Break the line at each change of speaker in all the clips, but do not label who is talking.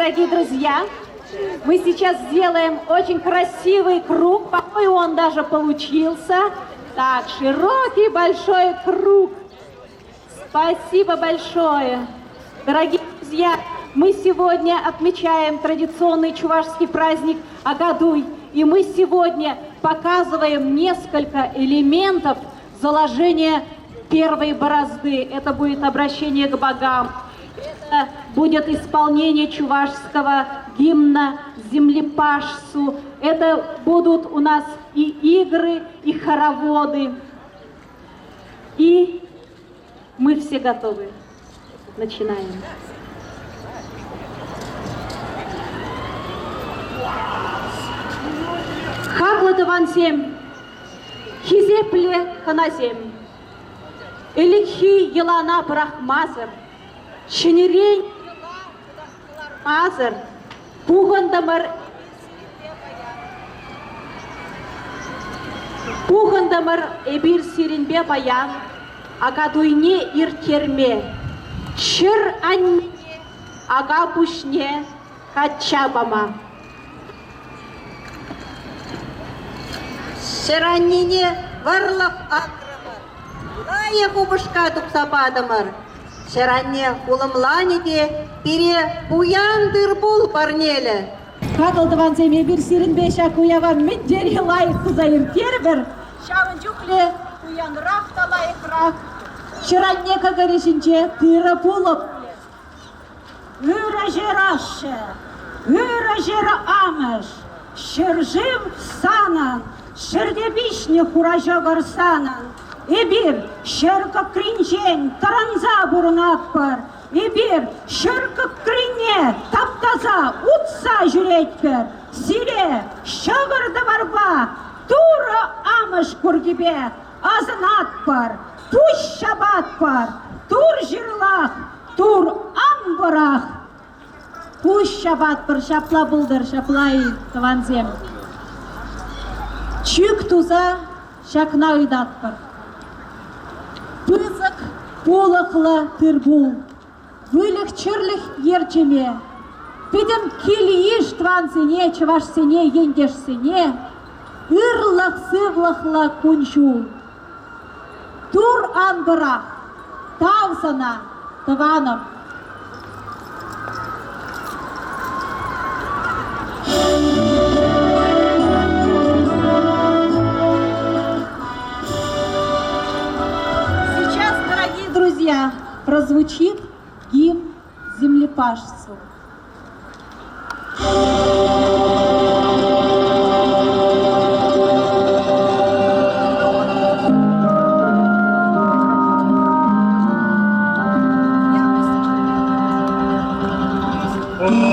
дорогие друзья, мы сейчас сделаем очень красивый круг, по-моему, он даже получился. Так, широкий большой круг. Спасибо большое. Дорогие друзья, мы сегодня отмечаем традиционный чувашский праздник Агадуй, и мы сегодня показываем несколько элементов заложения первой борозды. Это будет обращение к богам. Это будет исполнение чувашского гимна землепашцу. Это будут у нас и игры, и хороводы. И мы все готовы. Начинаем. Хаглы вансем, хизепле ханасем, элихи елана брахмазер, Шенерей мазыр, пуғындамыр эбир сиренбе баян, агадуйне иркерме, шыр анне, ага пушне, качабама.
Шыраннине варлық ақырымыр, лайы құбышқа тұпсападымыр. Шыранне ұлымланы де, бере бұяндыр бұл барнелі.
Қағылдыван земе бір сиренбе шак уяван мендері лайық қызайыр тербір, шауын жүкле уян рақта лайық рақ. Шыранне кагарешінче тыры пулып. Үрі жер ашы, үрі жер амыш, шыржым санан, шырдебишне хуража гарсанан. Эбир шыркы кринжен таранза бурынат бар. Эбир шыркы крине таптаза утса жүрет бар. Сире шағырды барба, туры амыш күргебе азынат бар. Туш шабат бар, тур жырлақ, тур амбырақ. Туш шабат бар, шапла бұлдыр, шаплай таванзем. Чүк туза шакна үйдат бар. Пызык полықлы тырбул, вылық чырлық ерчеме, педем килииш твансене, чывашсене, ендешсене, ырлық сывлықлы күншул. Тур анбырақ, тавсана, таваным. Прозвучит гимн землепашцу.
Ой,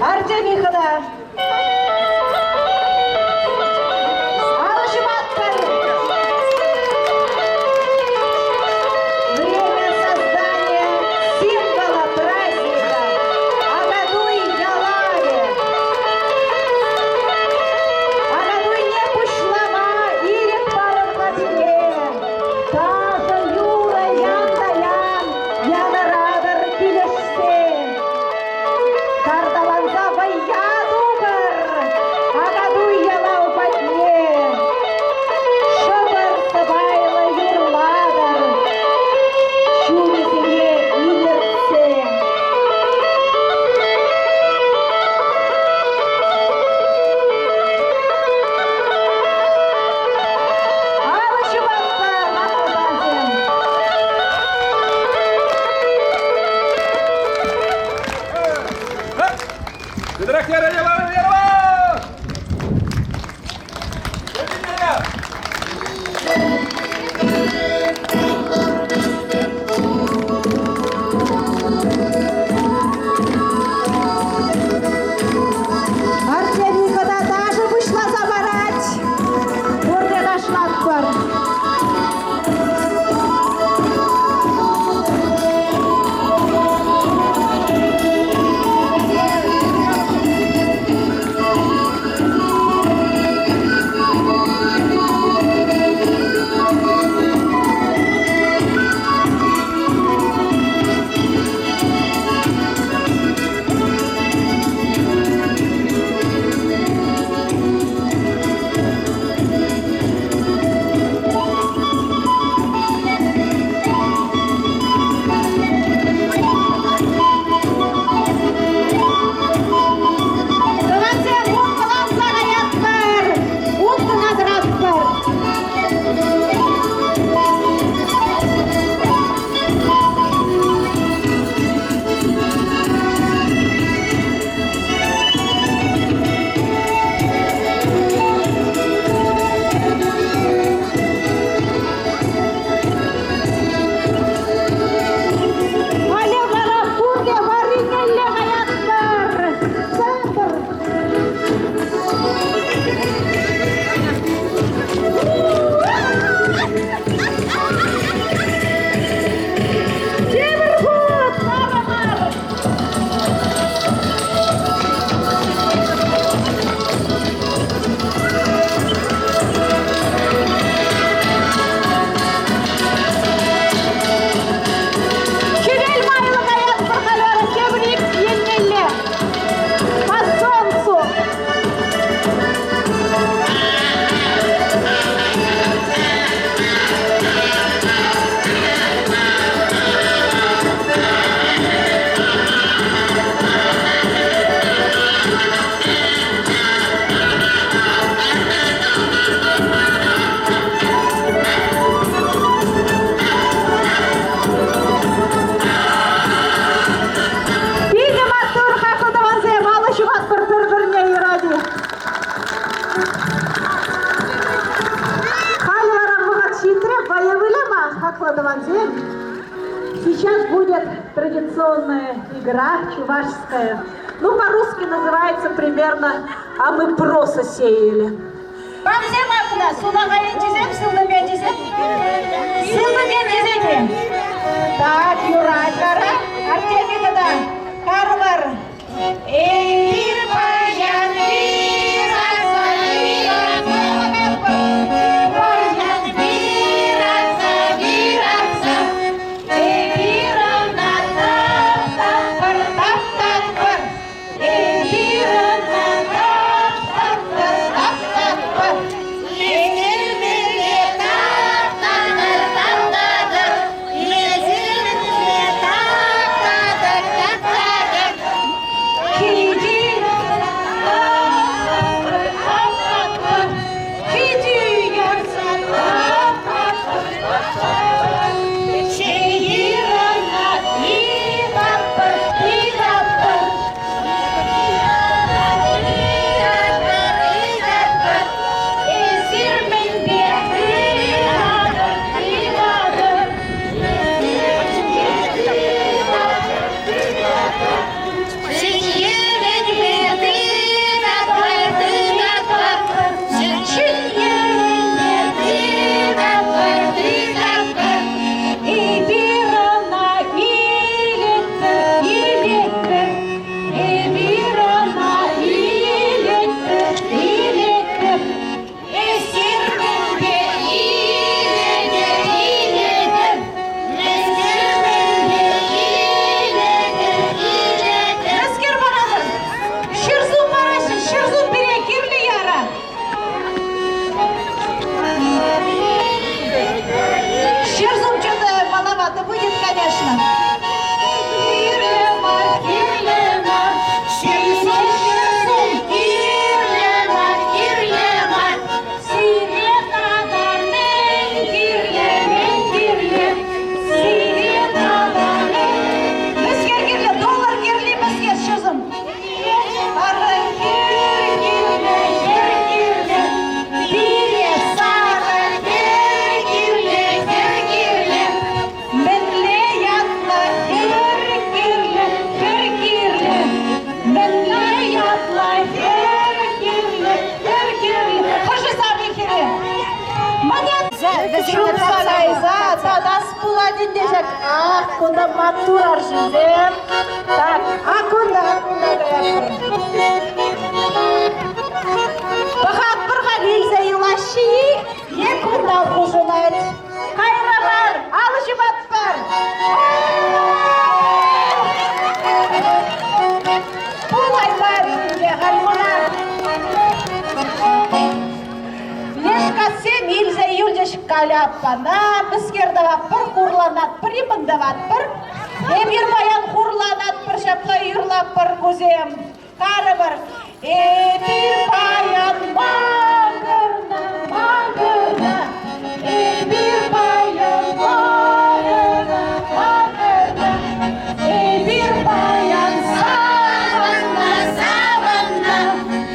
Артемихова. Алышев Аттар. Время создания символа праздника Агадуй Ялаве. Агадуй не пушлама ирек паром лапиле. Таза юра яндаян янарадыр килешсе. Кардаланза ваядугар Агадуй ялау патне. Шыбыр сыбайлы юрладыр Шумесене инертсе. Алышев Аттар, Махмудазин.
Бедрак яра яла!
Артемихова даже вышла забирать. Вот это шлакпар. Давайте уткалан загаяттар. Уткан адыраттар. Алевара пурге варинелле гаяттар. Центр. Темірхут, Сарымар. Чевель майлы гаяттар халары кебрик еннелле. По солнцу. Видим Аттар Хакылдаванзе, Алышев Аттар бір-біріне үйрәді. Халвара бұғат шитрі, боевылама Хакылдаванзе. Сейчас будет традиционная игра чувашская. Ну, по-русски называется примерно «А мы просто сеяли». Бамзе мақна, сулағайын дезем, сылнымен дезем. Сылнымен дезем. Так, Юрай, кара, Артемихова, Карвар. Эйр баян вираса, баян вираса, вираса. Эйрам на тап-тап-пар, тап-тап-пар. Эйрам на тап-тап-пар, тап-тап-пар. Лезер-ле тап-тап-пар, тап-тап-пар. Лезер-ле тап-тап-пар, тап-тап-пар. Şunu sarayza, tadas buladın diyecek. Ah, kunda matur arşizem. Tak, akunda da yapın. Bakat bir halilze yılaşı, ye kunda kuşulayt. Kayralar, alışı batpar. Bulaylar, şimdi halmuna. Лешкасем илзе юльдеш каляппана, бискердават пыр, хурланат пыр, имындават пыр. Эмир баян хурланат пыр, шапла юрлап пыр кузем. Кары бір. Эмир баян маңырна, маңырна. Эмир баян маңырна, маңырна. Эмир баян саванна, саванна.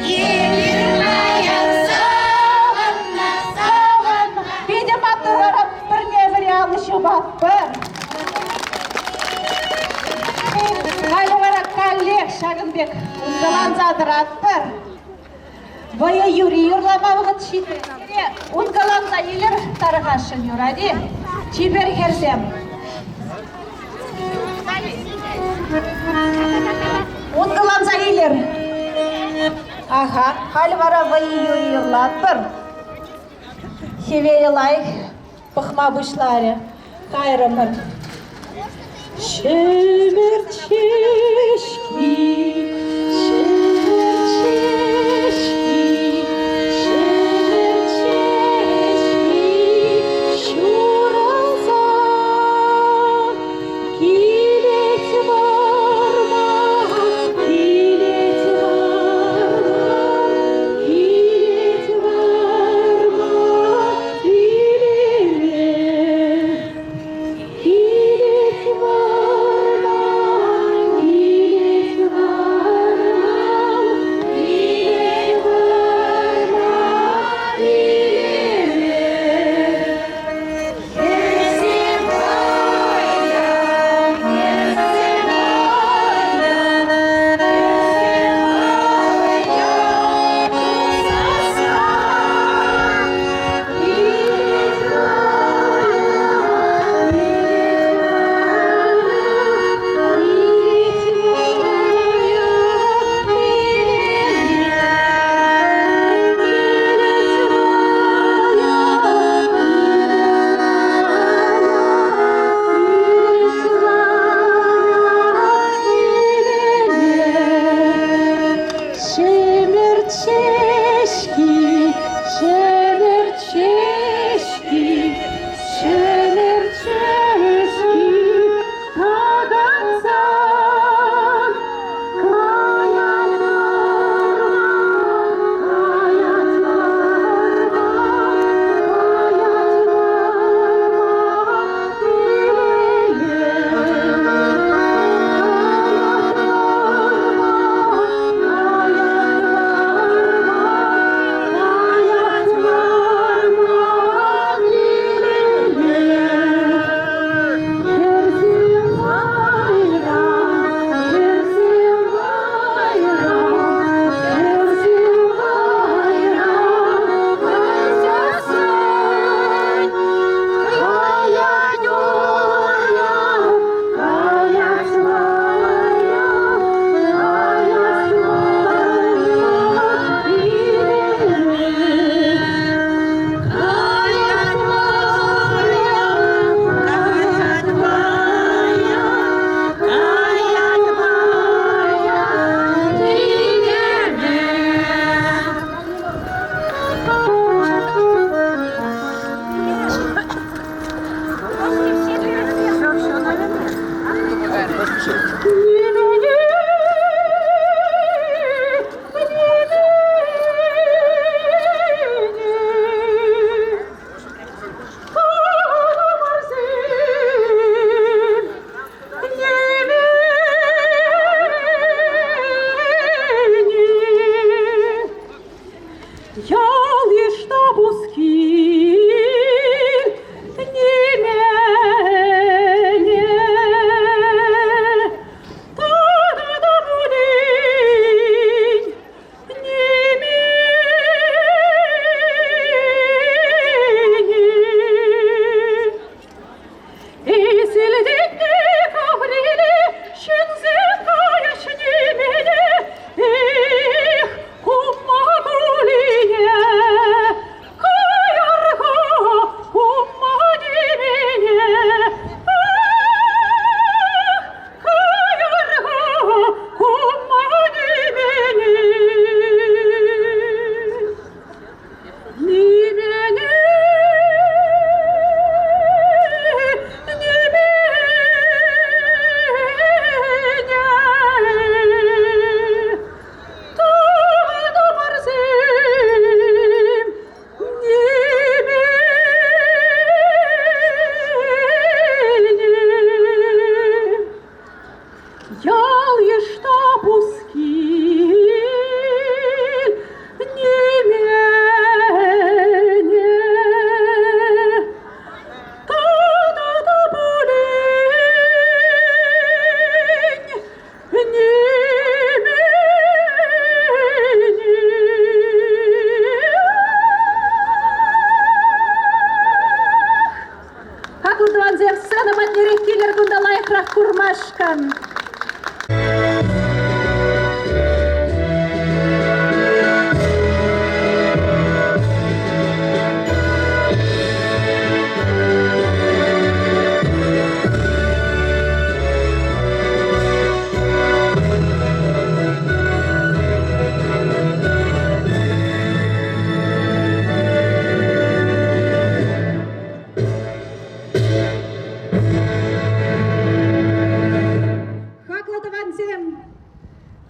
Эмир баян видимо, турара бірне-бірі алышы баппыр. Қайлығара коллег Шагынбек ұнғылан задыраттыр. Бая юри юрламауғыт шиті. Ұнғылан за елер тарығашын юради. Чибер керсем. Ұнғылан за елер. Аха, қайлығара бая юри юрлаттыр. Хевелилайк, пахма бушларе, кайрамар. Шемерчешки, шемерчешки, шемерчешки, шураза, килет варма, килет варма, килет варма. He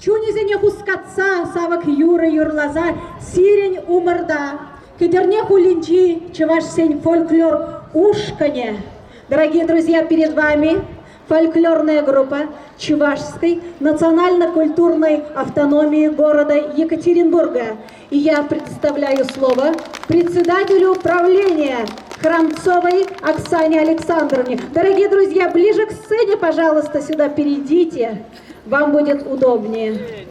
Чунизене хускатса, савак юры юрлаза, сирень умырда. Кедерне хулинчи, чеваш сень фольклор ушкане. Дорогие друзья, перед вами фольклорная группа Чувашской национально-культурной автономии города Екатеринбурга. И я предоставляю слово председателю управления Храмцовой Оксане Александровне. Дорогие друзья, ближе к сцене, пожалуйста, сюда перейдите. Вам будет удобнее.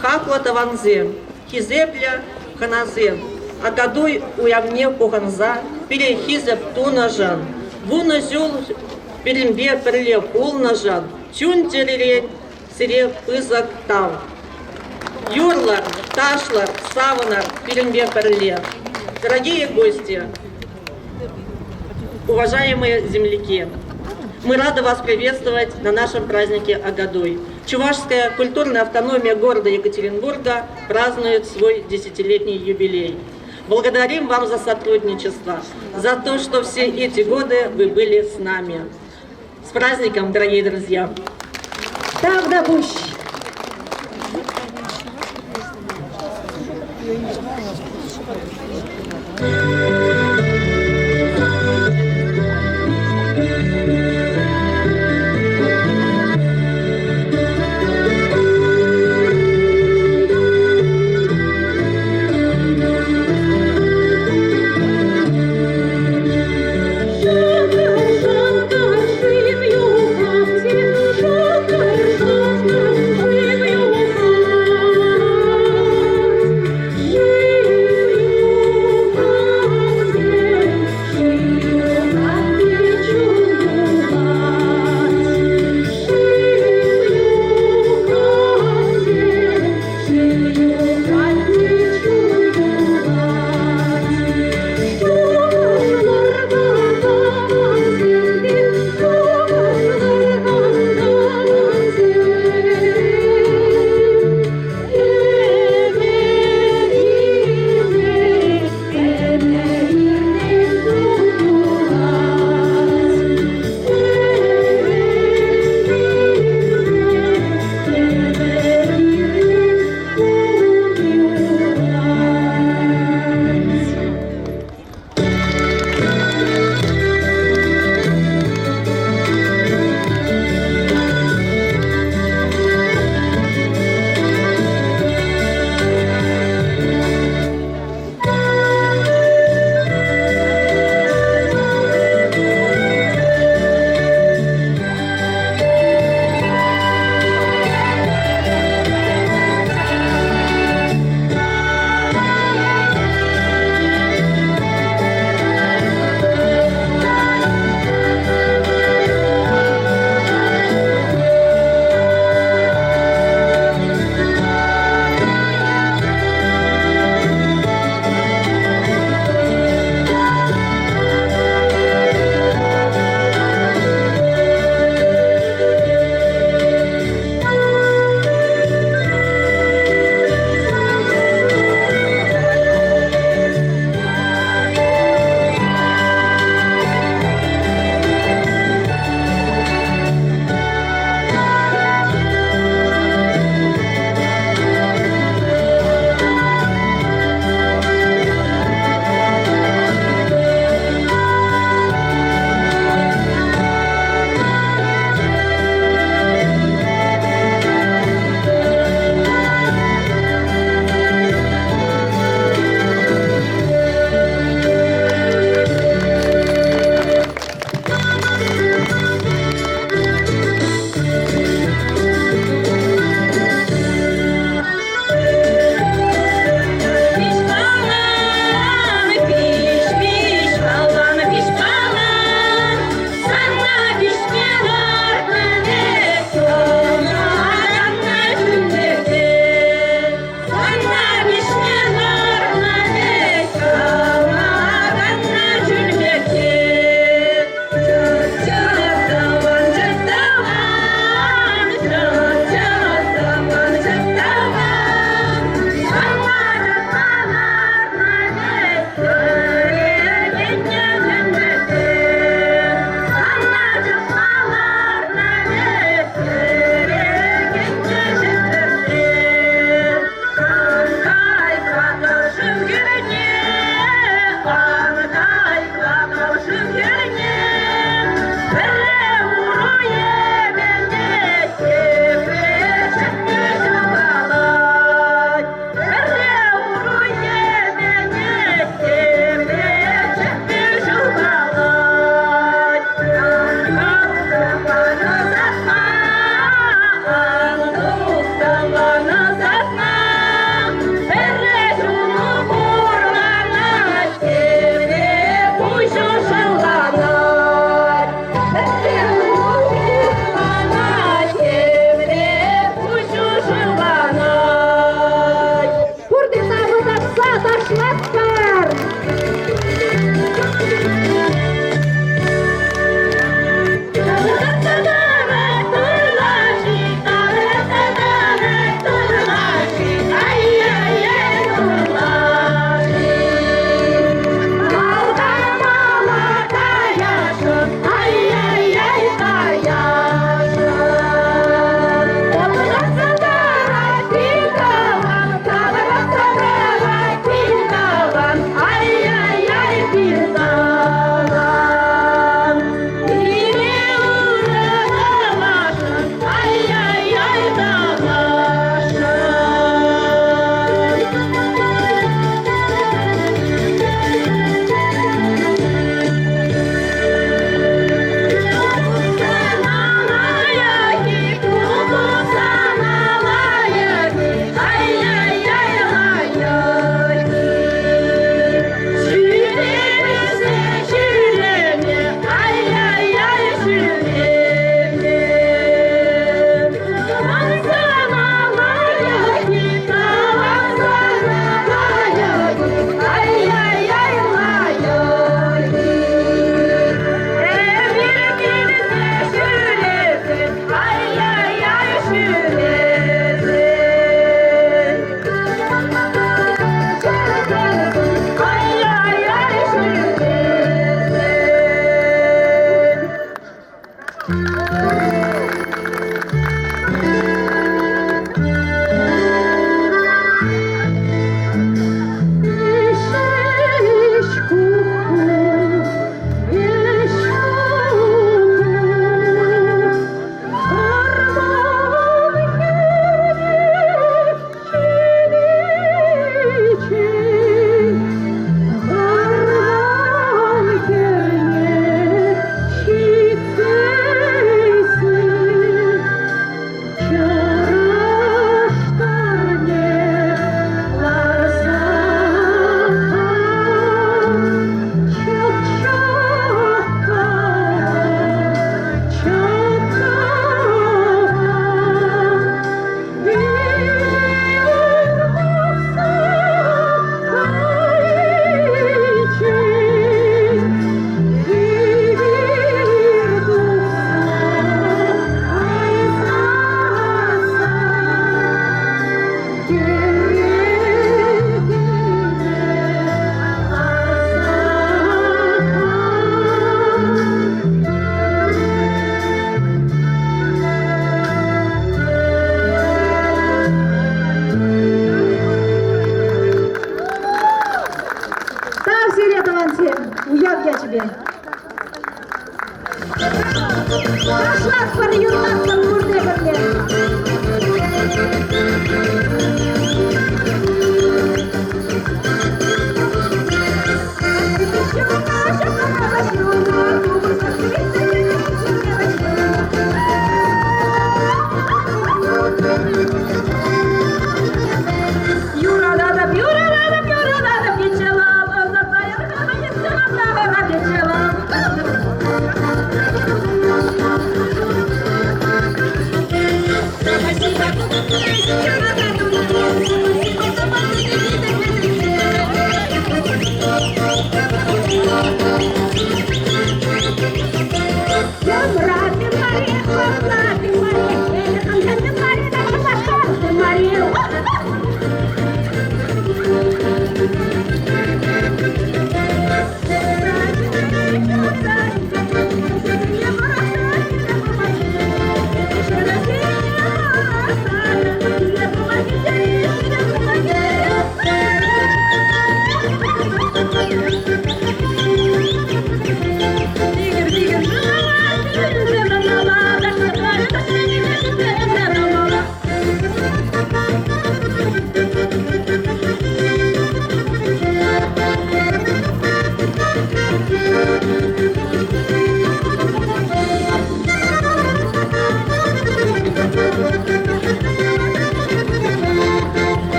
Хакла таванзе, хизепля ханазе, а годой уявне пуханза, перехизеп тунажан, вуназюл перембе перле полнажан, чун терерень сире пызак тав. Юрлар, ташлар, саванар, перембе перле. Дорогие гости, уважаемые земляки, мы рады вас приветствовать на нашем празднике Агадуй. Чувашская культурная автономия города Екатеринбурга празднует свой 10-летний юбилей. Благодарим вам за сотрудничество, за то, что все эти годы вы были с нами. С праздником, дорогие друзья!
Тогда буш.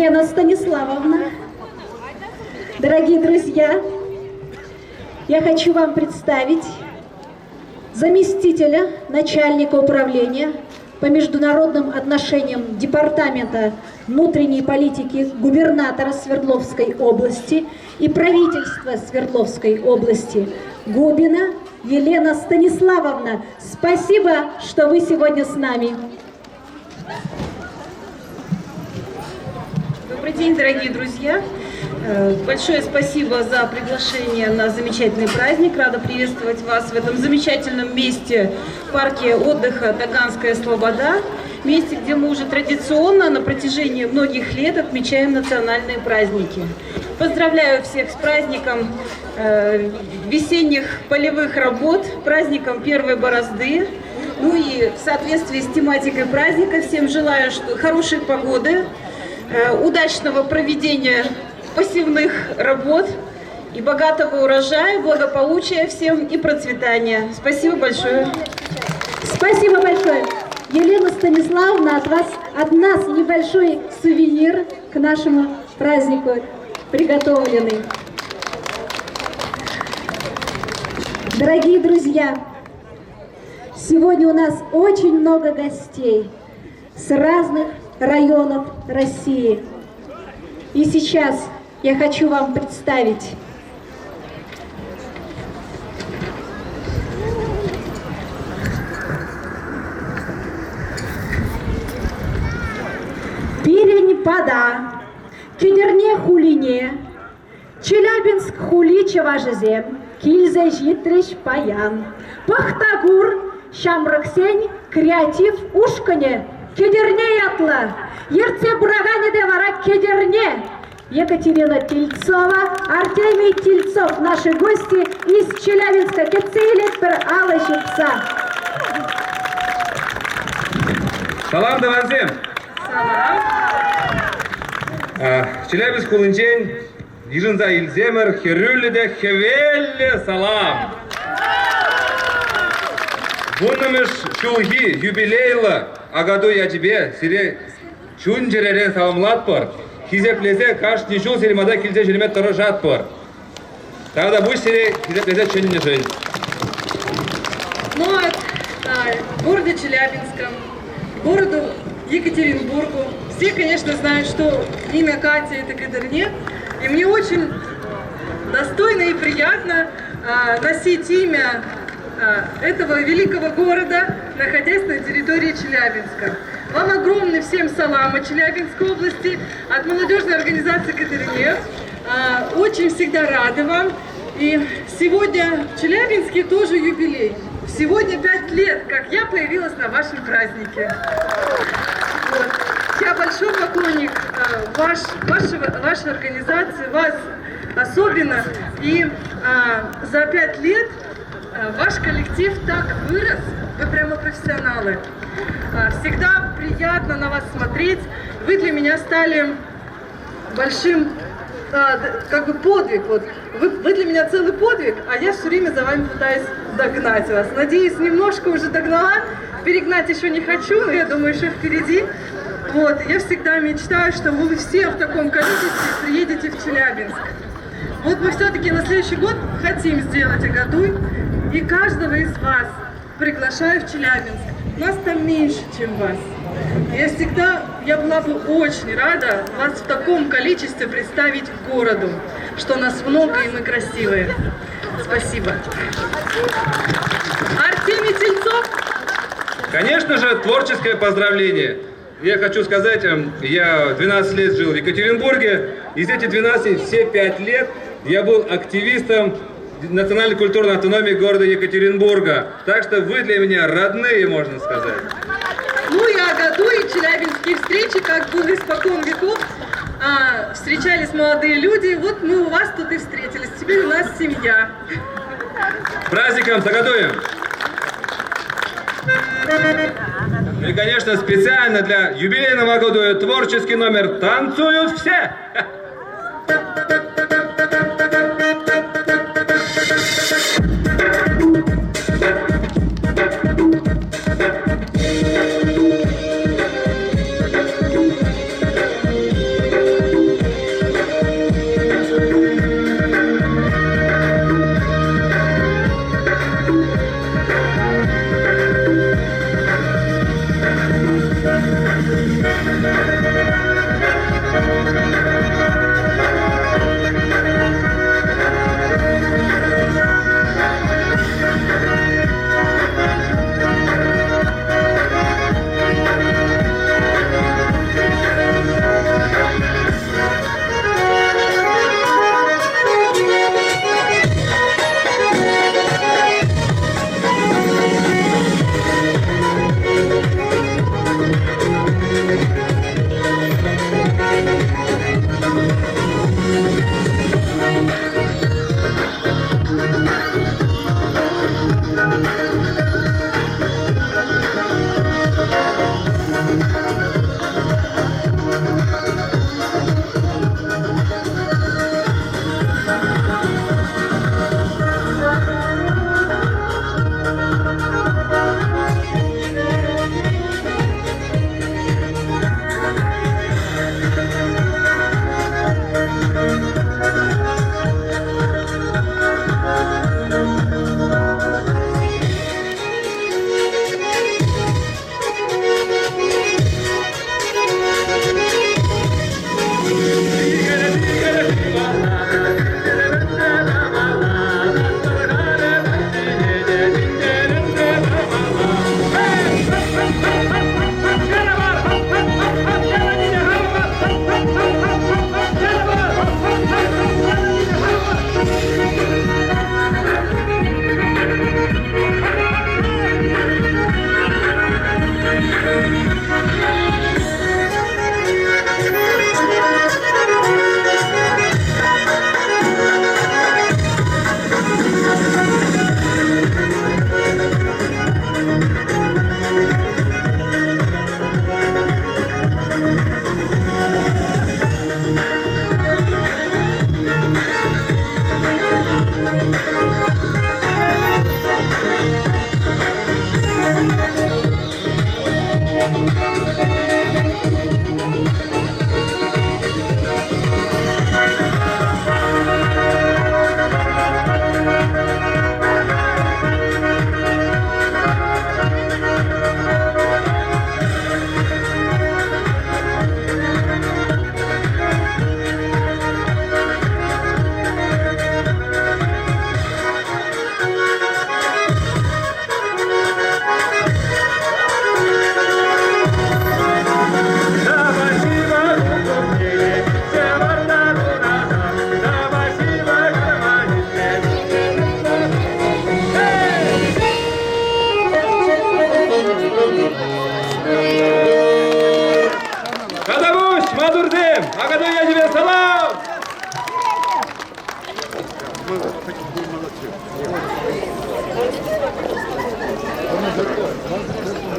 Елена Станиславовна. Дорогие друзья, я хочу вам представить заместителя начальника управления по международным отношениям Департамента внутренней политики губернатора Свердловской области и правительства Свердловской области Губина Елена Станиславовна. Спасибо, что вы сегодня с нами.
Добрый день, дорогие друзья! Большое спасибо за приглашение на замечательный праздник. Рада приветствовать вас в этом замечательном месте, парке отдыха Таганская Слобода. Месте, где мы уже традиционно на протяжении многих лет отмечаем национальные праздники. Поздравляю всех с праздником весенних полевых работ, праздником первой борозды. Ну и в соответствии с тематикой праздника всем желаю хорошей погоды, удачного проведения посевных работ и богатого урожая, благополучия всем и процветания. Спасибо большое.
Спасибо большое. Елена Станиславовна, от нас небольшой сувенир к нашему празднику приготовленный. Дорогие друзья, сегодня у нас очень много гостей с разных районов России. И сейчас я хочу вам представить Пирень-Пада, Кедерне-Хулине, Челябинск Хули-Чеважезем, Кильзе-Житрич Паян, Пахтагур, Шамраксень, Креатив Ушкане, Кедерне-Ятла, Ерце-Бурагане Девара Кедерне, Екатерина Тельцова, Артемий Тельцов, наши гости из Челябинска, Кецейлетпер Алышевца.
Салам даванзем. Челябинск Хулынчен, Ижинза Ильземер, Херюледе Хевелле Салам. Буннамеш Шулги, юбилейла, а году я тебе, сире чунджеререн саламлат пар, хизеплезе каш ничул сиремада кильзе жиремет торожат пар. Тогда будь сире хизеплезе чунни жень.
Ну вот, в городе Челябинском, городу Екатеринбургу. Все, конечно, знают, что имя Кати это Кедерне. И мне очень достойно и приятно носить имя этого великого города, находясь на территории Челябинска. Вам огромный всем салам от Челябинской области, от молодежной организации Кедерне. Очень всегда рады вам. И сегодня в Челябинске тоже юбилей. Сегодня 5 лет, как я появилась на вашем празднике. Вот. Я большой поклонник вашей организации, вас особенно. И за 5 лет ваш коллектив так вырос, вы прямо профессионалы. Всегда приятно на вас смотреть. Вы для меня стали большим подвиг. Вот. Вы для меня целый подвиг, а я все время за вами пытаюсь догнать вас. Надеюсь, немножко уже догнала. Перегнать еще не хочу, но я думаю, еще впереди. Вот. Я всегда мечтаю, что вы все в таком количестве приедете в Челябинск. Вот мы все-таки на следующий год хотим сделать Агадуй, и каждого из вас приглашаю в Челябинск. Нас там меньше, чем вас. Я была бы очень рада вас в таком количестве представить городу, что нас много и мы красивые. Спасибо. Артемий Тельцов.
Конечно же, творческое поздравление. Я хочу сказать, я 12 лет жил в Екатеринбурге, из этих 12 все 5 лет я был активистом национальной культурной автономии города Екатеринбурга. Так что вы для меня родные, можно сказать.
Ну и Агадуй, и челябинские встречи, как было испокон веков, встречались молодые люди. Вот мы у вас тут и встретились. Теперь у нас семья.
С праздником, с Агадуем! Ну и, конечно, специально для юбилейного Агадуя творческий номер «Танцуют все».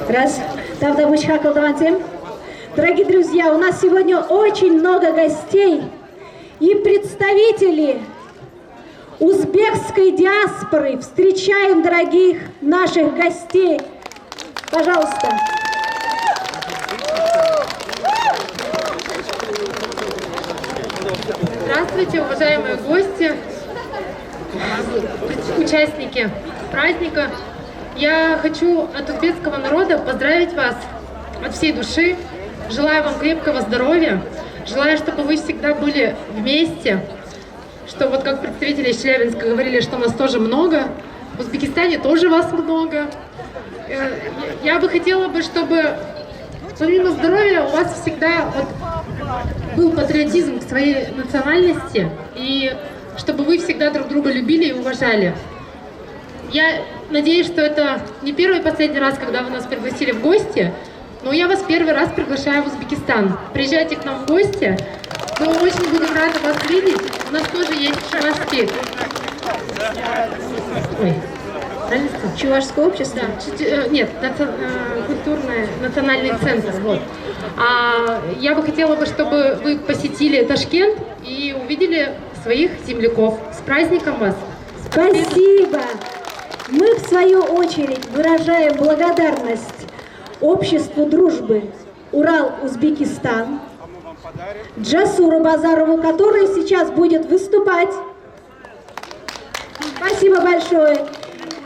Раз. Дорогие друзья, у нас сегодня очень много гостей и представителей узбекской диаспоры. Встречаем дорогих наших гостей. Пожалуйста.
Здравствуйте, уважаемые гости, участники праздника. Я хочу от узбекского народа поздравить вас от всей души. Желаю вам крепкого здоровья. Желаю, чтобы вы всегда были вместе. Что вот как представители из Челябинска говорили, что нас тоже много. В Узбекистане тоже вас много. Я бы хотела, чтобы помимо здоровья у вас всегда вот был патриотизм к своей национальности. И чтобы вы всегда друг друга любили и уважали. Я надеюсь, что это не первый и последний раз, когда вы нас пригласили в гости, но я вас первый раз приглашаю в Узбекистан. Приезжайте к нам в гости, мы очень будем рады вас видеть. У нас тоже есть чувашский... Ой, правильно сказать?
Чувашское общество?
Да, нет, культурный национальный центр. Вот. Я бы хотела, чтобы вы посетили Ташкент и увидели своих земляков. С праздником вас!
Спасибо! Мы, в свою очередь, выражаем благодарность обществу дружбы Урал-Узбекистан, Джасуру Базарову, который сейчас будет выступать. Спасибо большое.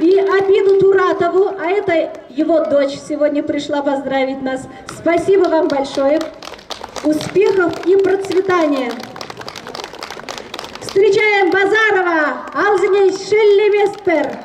И Абиду Туратову, а это его дочь сегодня пришла поздравить нас. Спасибо вам большое. Успехов и процветания. Встречаем Базарова Алзиней Шеллевеспер.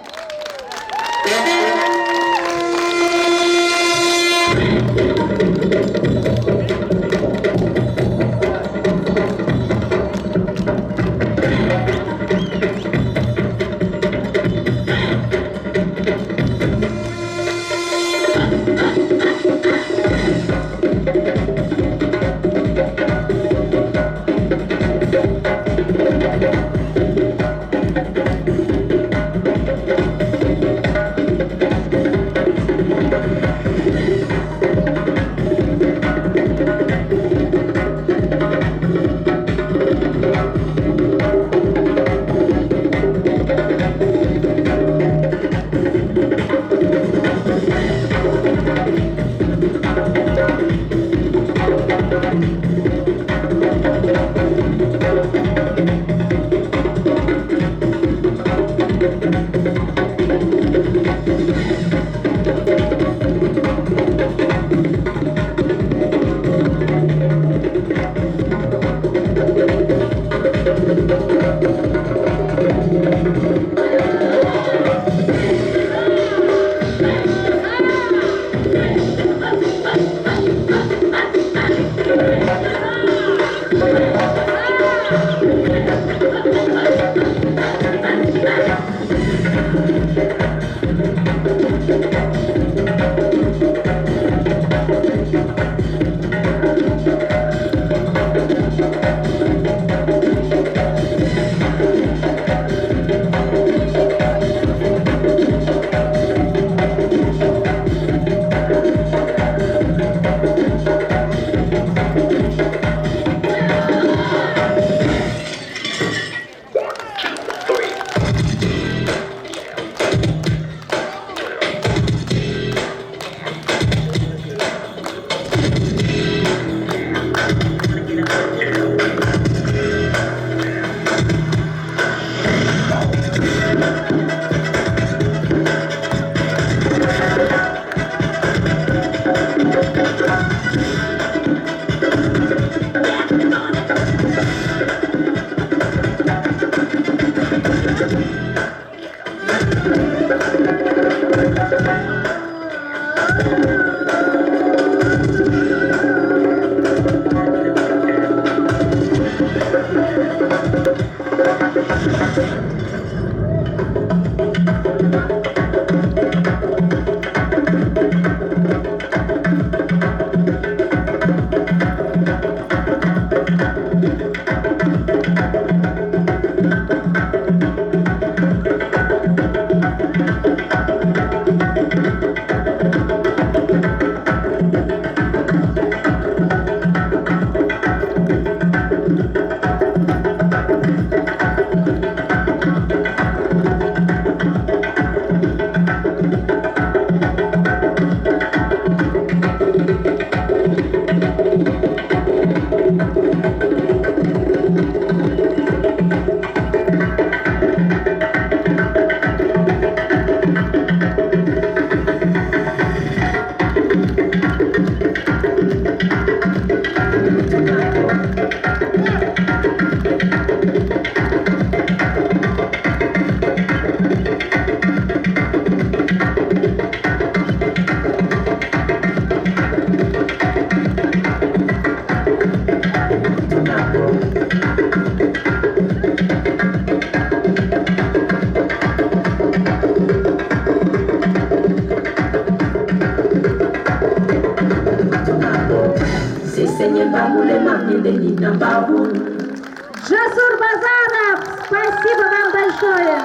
Джасур Базаров, спасибо вам большое.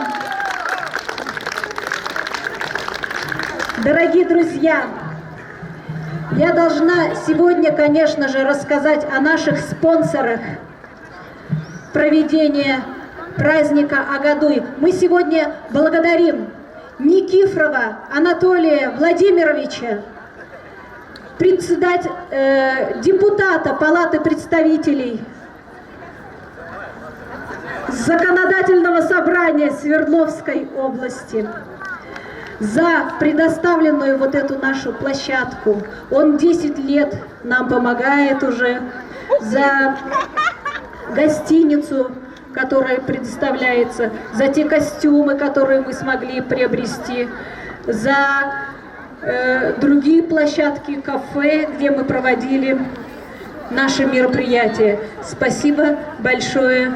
Дорогие друзья, я должна сегодня, конечно же, рассказать о наших спонсорах проведения праздника Агадуй. Мы сегодня благодарим Никифорова Анатолия Владимировича, депутата Палаты представителей Законодательного собрания Свердловской области. за предоставленную вот эту нашу площадку. Он 10 лет нам помогает уже, за гостиницу, которая предоставляется, за те костюмы, которые мы смогли приобрести, за другие площадки, кафе, где мы проводили наши мероприятия. Спасибо большое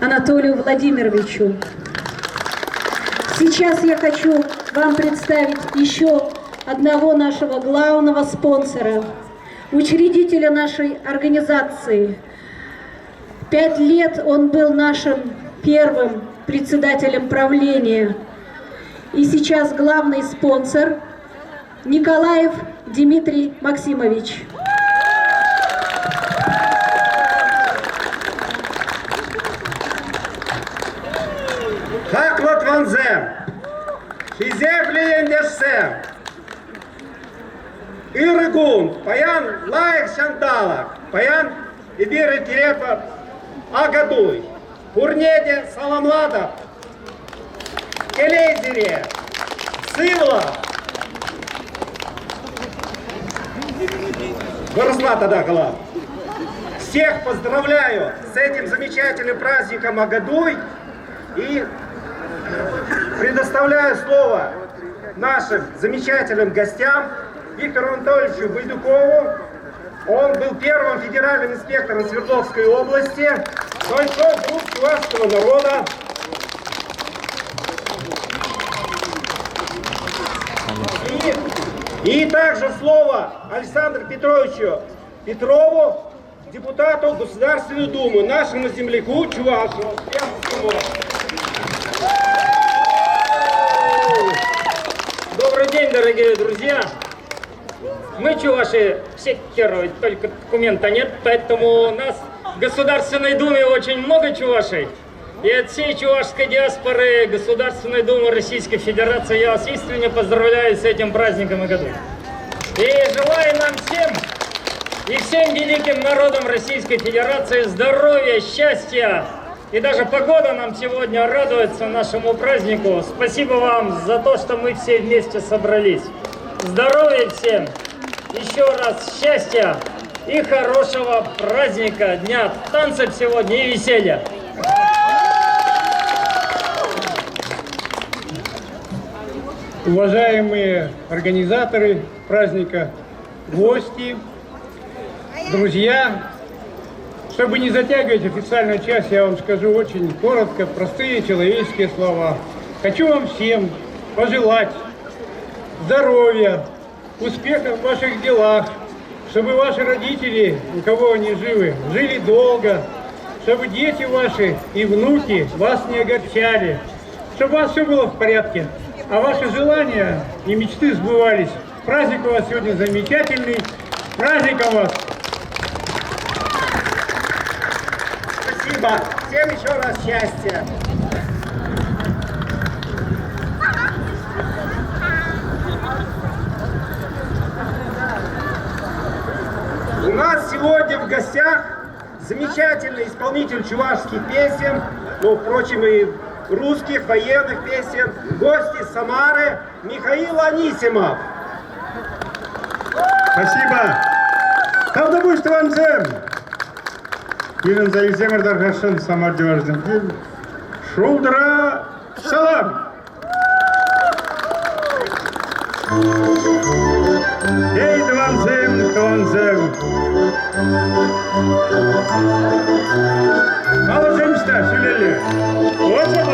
Анатолию Владимировичу. Сейчас я хочу вам представить еще одного нашего главного спонсора, учредителя нашей организации. 5 лет он был нашим первым председателем правления. И сейчас главный спонсор Николаев Дмитрий Максимович.
Haklot vanzem, hizevliyen dersem, Irgun, pаян лаек шандалак, паян идире терепа агадуй, Курнеде саламлада, Келейзере, Сывла, выросла тогда голова. Всех поздравляю с этим замечательным праздником Агадуй и предоставляю слово нашим замечательным гостям Виктору Анатольевичу Байдукову. Он был первым федеральным инспектором Свердловской области, бойцом групп чувашского народа. И также слово Александру Петровичу Петрову, депутату Государственной Думы, нашему земляку Чувашу.
Добрый день, дорогие друзья! Мы, чуваши, все херовы, только документа нет, поэтому у нас в Государственной Думе очень много чувашей. И от всей чувашской диаспоры Государственной Думы Российской Федерации я вас искренне поздравляю с этим праздником и году. И желаю нам всем и всем великим народам Российской Федерации здоровья, счастья. И даже погода нам сегодня радуется нашему празднику. Спасибо вам за то, что мы все вместе собрались. Здоровья всем, еще раз счастья и хорошего праздника, дня танцев сегодня и веселья.
Уважаемые организаторы праздника, гости, друзья, чтобы не затягивать официальную часть, я вам скажу очень коротко, простые человеческие слова. Хочу вам всем пожелать здоровья, успехов в ваших делах, чтобы ваши родители, у кого они живы, жили долго, чтобы дети ваши и внуки вас не огорчали, чтобы у вас все было в порядке, а ваши желания и мечты сбывались. Праздник у вас сегодня замечательный. С праздником вас!
Спасибо. Всем еще раз счастья. У нас сегодня в гостях замечательный исполнитель чувашских песен, ну, впрочем, и русских военных песен, гость из Самары Михаил Анисимов.
Спасибо! Тавдабуш Тванцем! Елен Заиземер Дархашин Самар Дюарзен. Шулдра Салам! Ей Дванцем, Тванцем! Алажемста, Сюлели! Вот это!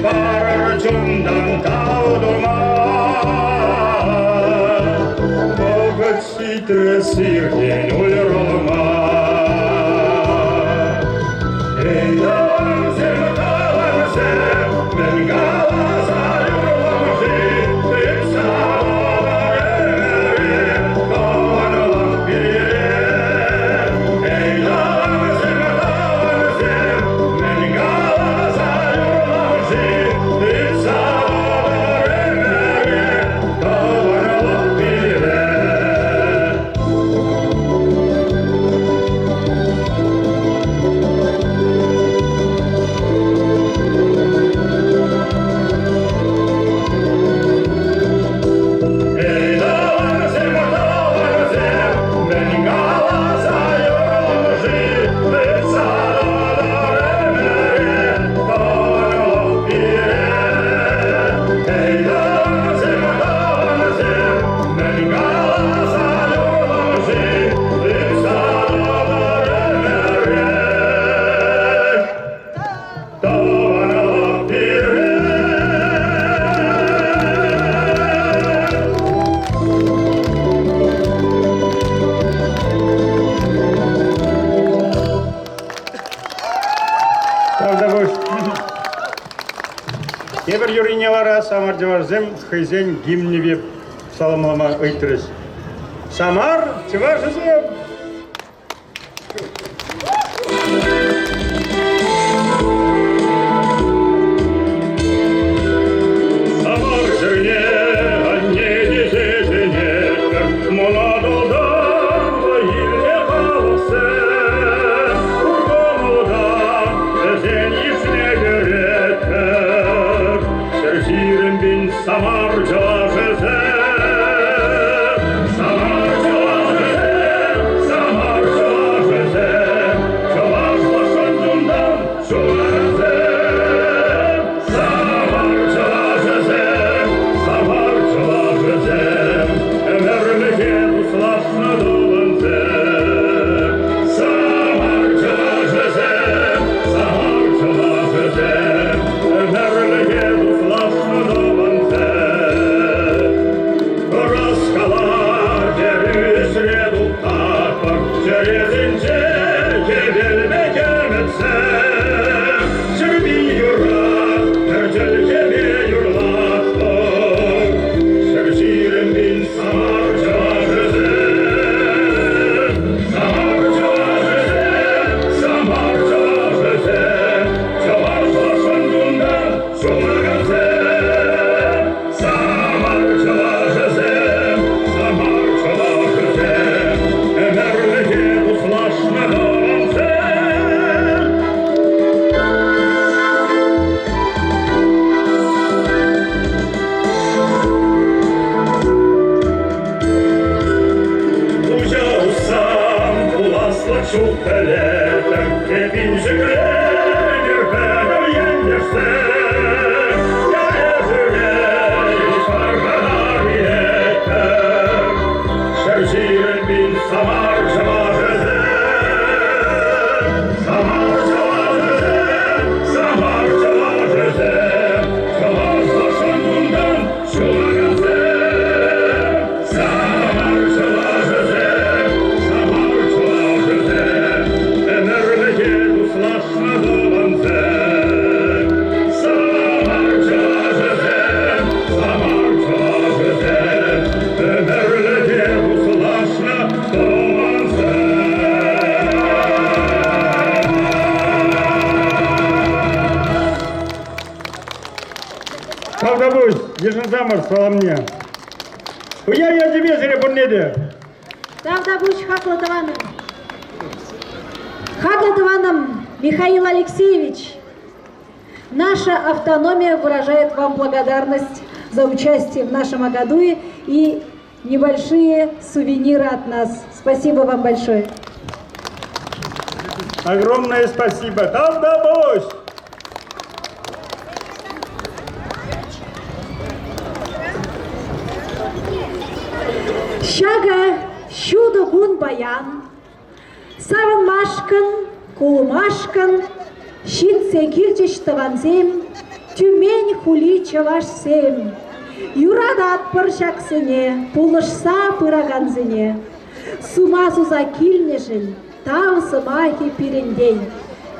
tulpar jundan tauduma. Bogът си тресирген ульрома. Ей, давам се, мен гала за юрламжи, ти саваре, кон лампире. Ей, давам се, мен гала за юрламжи, ти саваре, кон лампире. Ебір юринелара самардеварзем хайзен гимневе саламлама ыйтрыз. Самар, чеважызем! Самар жерне, анне дезезене, монадодан вайиле қалысы. Ургомудан өзен исне göretter. Şirin bin Samar cevazeze. Samar cevazeze, Samar cevazeze. Cevaz başındından şuvareze. Samar cevazeze, Samar cevazeze. Emerlike uslaşna dolanze. Samar cevazeze, Samar cevazeze. Emerlike uslaşna dolanze. Раскала дери среду тапок, через инжир кебелме кемetse. Çırbi yurak, tercel kebe yurlattır. Şerşirin bin samar cevazeze. Samar cevazeze, samar cevazeze. Cevaz başındından şumargaze. Samar cevazeze, samar cevazeze. Emerlike uslaşma dolanze. Uca usam, ulasla çuhteletem, hepince grenir fedem yendirse. Ya ezüge, işargalar yeter. Şerşirin bin samar cevazeze. Samar cevazeze, samar cevazeze. Cevaz başındından şumargaze. Samar cevazeze, samar cevazeze. Emerlike uslaşna dolanze. Samar cevazeze, samar cevazeze. Emerlike uslaşna dolanze. Kavdabuz, Yışın Samar, salam мне. Уяв я тебе, Серебурнеде.
Давдабуч Хакладованым. Хакладованым Михаил Алексеевич, наша автономия выражает вам благодарность за участие в нашем Агадуе и небольшие сувениры от нас. Спасибо вам большое.
Огромное спасибо. Давдабуз!
Шага щудо гун баян, савынмашкын, кулмашкын, щин сегирчеш таванзем, тюмень хули чаваш сем. Юрадат паршаксене, пулышса пыраганзене. Сума суза кильнешель, там смахи перендень.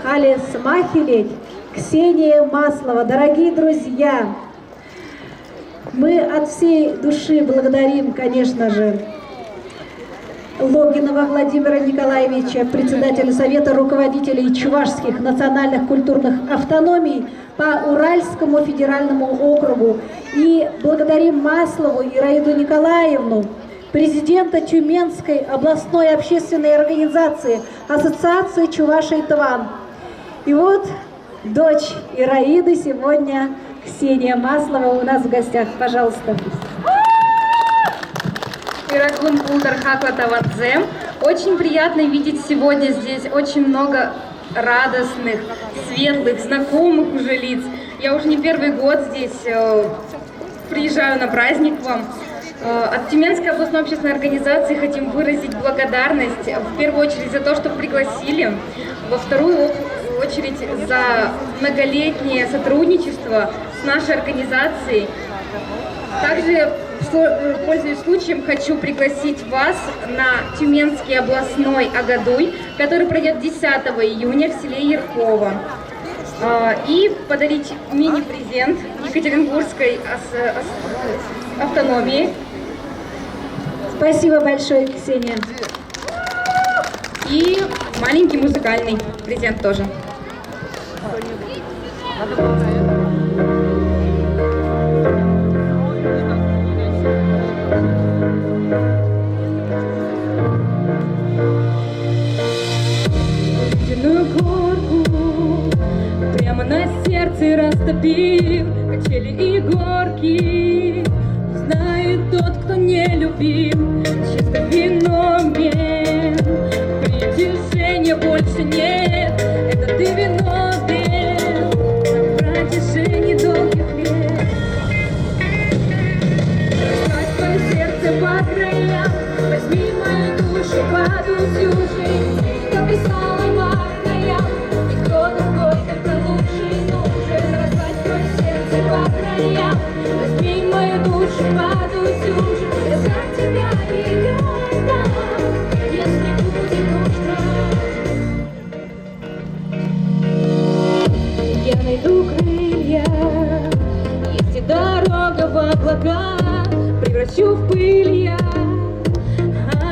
Хали смахи леть, Ксения Маслова. Дорогие друзья, мы от всей души благодарим, конечно же, Логинова Владимира Николаевича, председателя Совета руководителей чувашских национальных культурных автономий по Уральскому федеральному округу. И благодарим Маслову Ираиду Николаевну, президента Тюменской областной общественной организации Ассоциации Чувашей Тван. И вот дочь Ираиды сегодня, Ксения Маслова, у нас в гостях. Пожалуйста.
Ирагун Пулдар Хакла Тавадзе. Очень приятно видеть сегодня здесь очень много радостных, светлых, знакомых уже лиц. Я уже не первый год здесь приезжаю на праздник к вам. От Тюменской областной общественной организации хотим выразить благодарность в первую очередь за то, что пригласили, во вторую очередь за многолетнее сотрудничество с нашей организацией. Также, пользуясь случаем, хочу пригласить вас на Тюменский областной Агадуй, который пройдет 10 июня в селе Ерхово. И подарить мини-презент Екатеринбургской автономии.
Спасибо большое, Ксения.
И маленький музыкальный презент тоже.
Ледяную горку прямо на сердце растопил, качели и горки знает тот, кто не любил, чисто виновен, притяжения больше нет, это ты виновен на протяжении долгих лет. Расставь твое сердце по краям, возьми мою душу под всю жизнь, как писала Маркая, никто другой, только лучший нужен. Расставь твое сердце по краям, возьми мою душу под всю жизнь, я за тебя ее отдам, если будет нужно. Я найду крылья, есть и дорога в облака, превращу в пыль я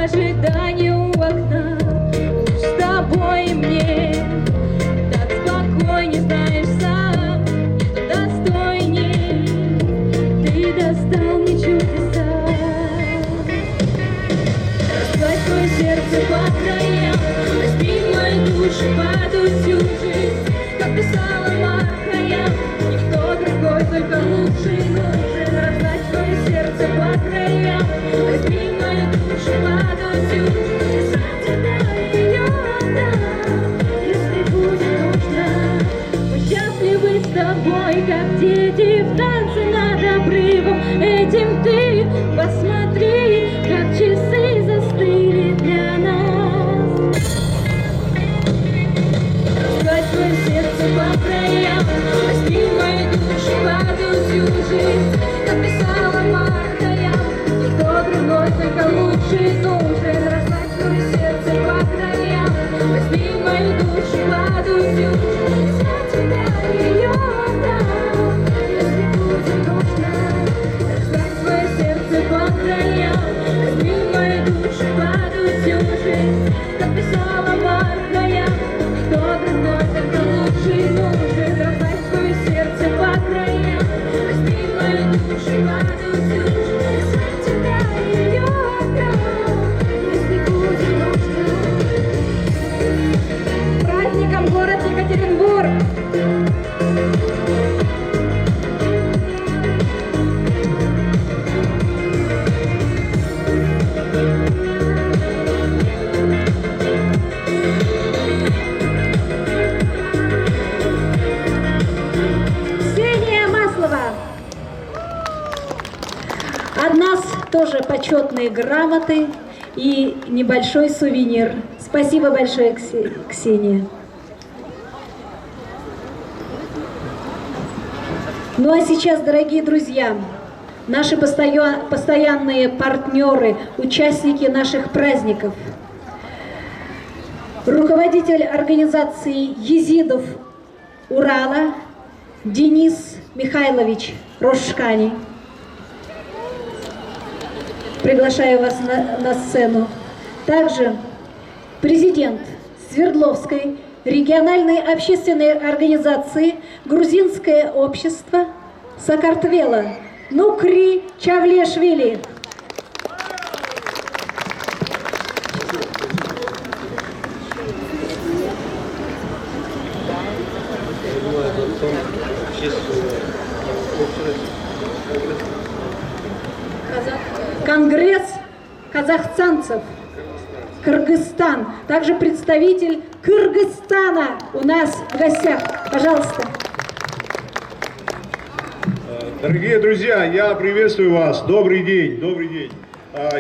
ожидание у окна. Лишь с тобой мне так спокойнее, знаешь сам, нету достойней, ты достал мне чудеса. Расплавь твое сердце по краям, возьми мою душу под всю жизнь, как писала Маркая, никто другой, только лучший нужен. Расплавь твое сердце по краям, возьми мою душу под всю жизнь, за тебя ее отдам, если будет нужно. Мы счастливы с тобой, как дети в танце над обрывом этим. Ты посмотри, как часы застыли для нас. Расплавь твое сердце по краям, возьми мою душу под всю жизнь, как писала Маркая, никто другой, только лучший нужен. Расплавь твое сердце по краям, возьми мою душу под всю жизнь, за тебя ее отдам, если будет нужно. Расплавь твое сердце по краям, возьми мою душу под всю жизнь, как писала Маркая, никто другой, только лучший нужен. Расплавь твое сердце по краям, возьми мою душу под всю жизнь, за тебя ее отдам, если будет нужно.
Праздником город Екатеринбург!
Ксения Маслова. От нас тоже почетные грамоты и небольшой сувенир. Спасибо большое, Ксения. Ну а сейчас, дорогие друзья, наши постоянные партнеры, участники наших праздников, руководитель организации «Езидов Урала» Денис Михайлович Рошкани. Приглашаю вас на сцену. Также президент Свердловской региональной общественной организации «Грузинское общество» Сакартвела Нукри Чавлешвили. Конгресс казахстанцев Кыргызстан. Также представитель Кыргызстана у нас в гостях. Пожалуйста.
Дорогие друзья, я приветствую вас. Добрый день, добрый день.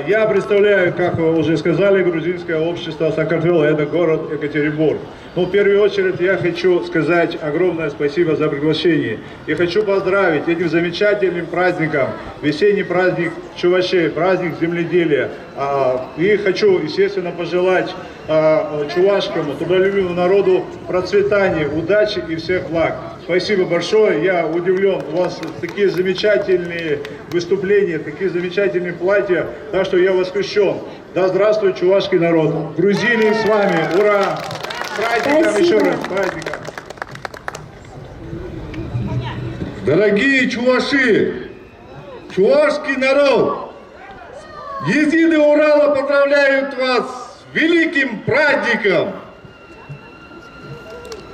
Я представляю, как вы уже сказали, грузинское общество Сакартвела, это город Екатеринбург. Но в первую очередь я хочу сказать огромное спасибо за приглашение. И хочу поздравить этим замечательным праздником, весенний праздник Чувашей, праздник земледелия. И хочу, естественно, пожелать чувашскому, трудолюбивому народу процветания, удачи и всех благ. Спасибо большое, я удивлен, у вас такие замечательные выступления, такие замечательные платья, так что я восхищен. Да здравствует чувашский народ, грузины с вами, ура! С праздником еще раз, с праздником!
Дорогие чуваши, чувашский народ, езиды Урала поздравляют вас с великим праздником!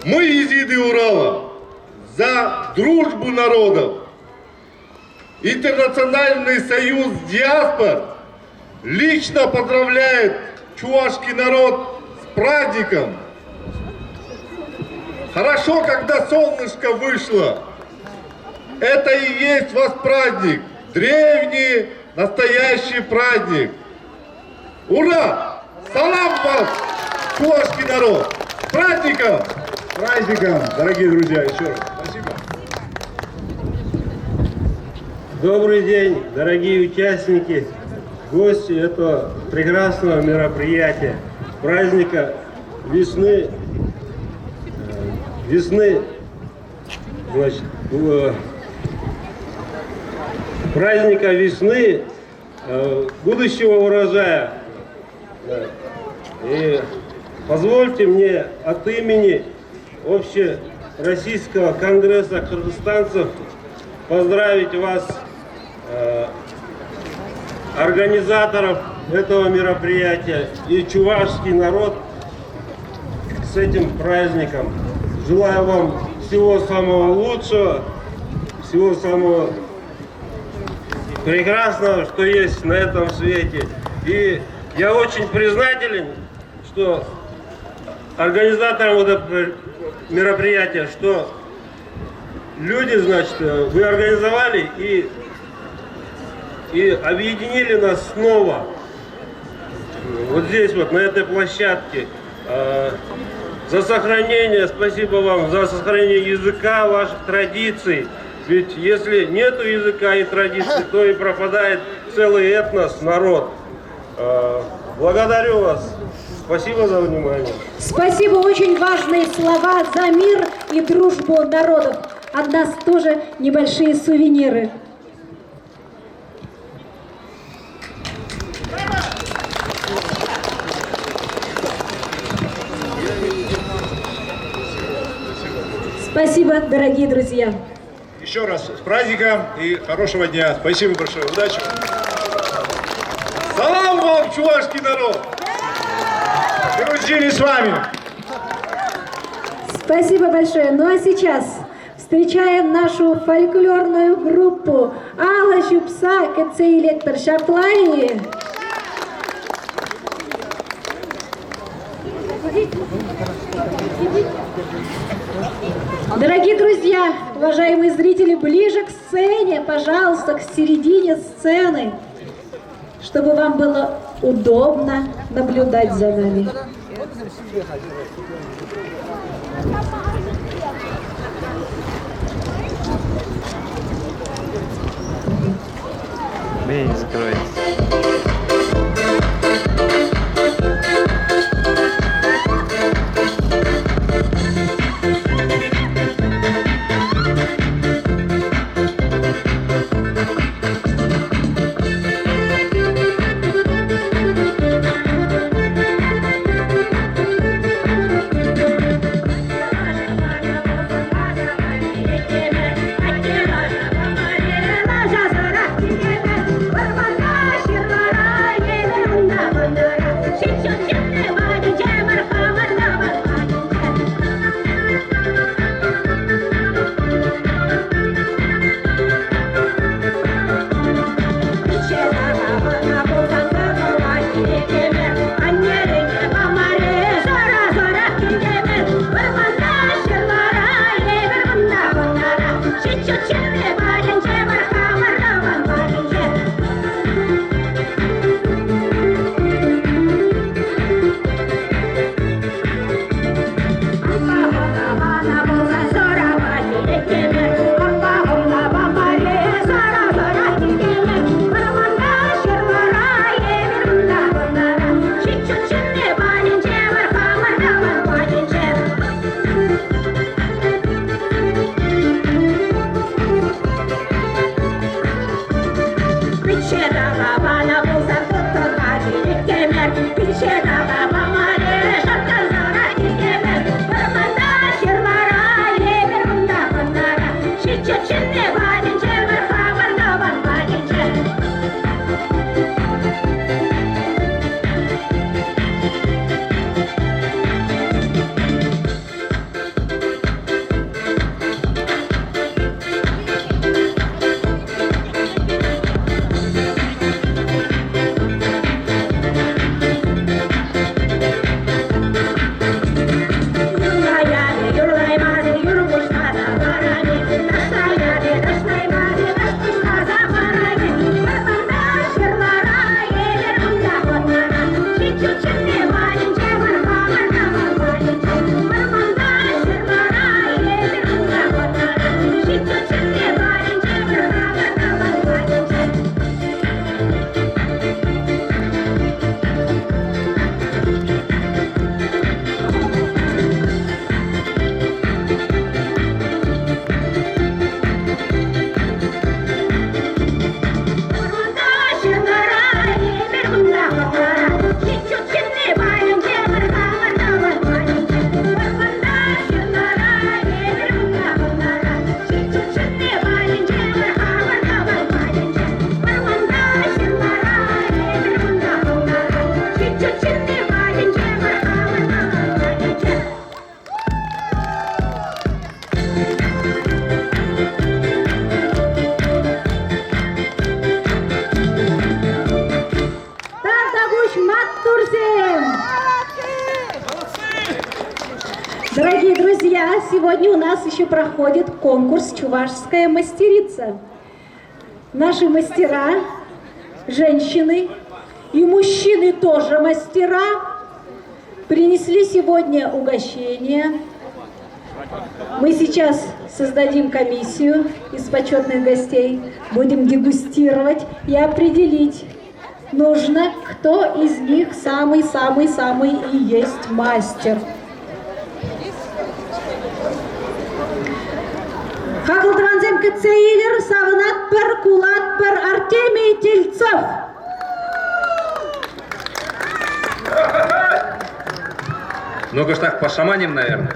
Мы, езиды Урала, за дружбу народов. Интернациональный союз диаспор лично поздравляет чувашский народ с праздником. Хорошо, когда солнышко вышло. Это и есть ваш праздник. Древний, настоящий праздник. Ура! Салам вас, чувашский народ! С праздником!
С праздником, дорогие друзья, еще раз. Спасибо.
Добрый день, дорогие участники, гости этого прекрасного мероприятия, праздника весны, значит, праздника весны, будущего урожая. И позвольте мне от имени Общероссийского конгресса кыргызстанцев поздравить вас, организаторов этого мероприятия, и чувашский народ с этим праздником. Желаю вам всего самого лучшего, всего самого прекрасного, что есть на этом свете. И я очень признателен, что организаторам этого мероприятия, что люди, значит, вы организовали и объединили нас снова. Вот здесь вот, на этой площадке. За сохранение, спасибо вам, за сохранение языка, ваших традиций. Ведь если нету языка и традиций, то и пропадает целый этнос, народ. Благодарю вас. Спасибо за внимание.
Спасибо, очень важные слова за мир и дружбу народов. От нас тоже небольшие сувениры. Спасибо, дорогие друзья.
Еще раз с праздником и хорошего дня. Спасибо большое. Удачи.
Салам вам, чувашский народ!
Грузины с вами.
Спасибо большое. Ну а сейчас встречаем нашу фольклорную группу Алла Шупса Кецейлектор Шаплаи. Дорогие друзья, уважаемые зрители, ближе к сцене, пожалуйста, к середине сцены, чтобы вам было удобно наблюдать за нами.
Дверь не закрывается.
Дорогие друзья, сегодня у нас еще проходит конкурс «Чувашская мастерица». Наши мастера, женщины и мужчины тоже мастера, принесли сегодня угощение. Мы сейчас создадим комиссию из почетных гостей, будем дегустировать и определить, нужно, кто из них самый-самый-самый и есть мастер. Хакылтранзем Кыцейлер, Савнатпер, Кулатпер, Артемий Тельцов.
Ну-ка ж так пошаманим, наверное.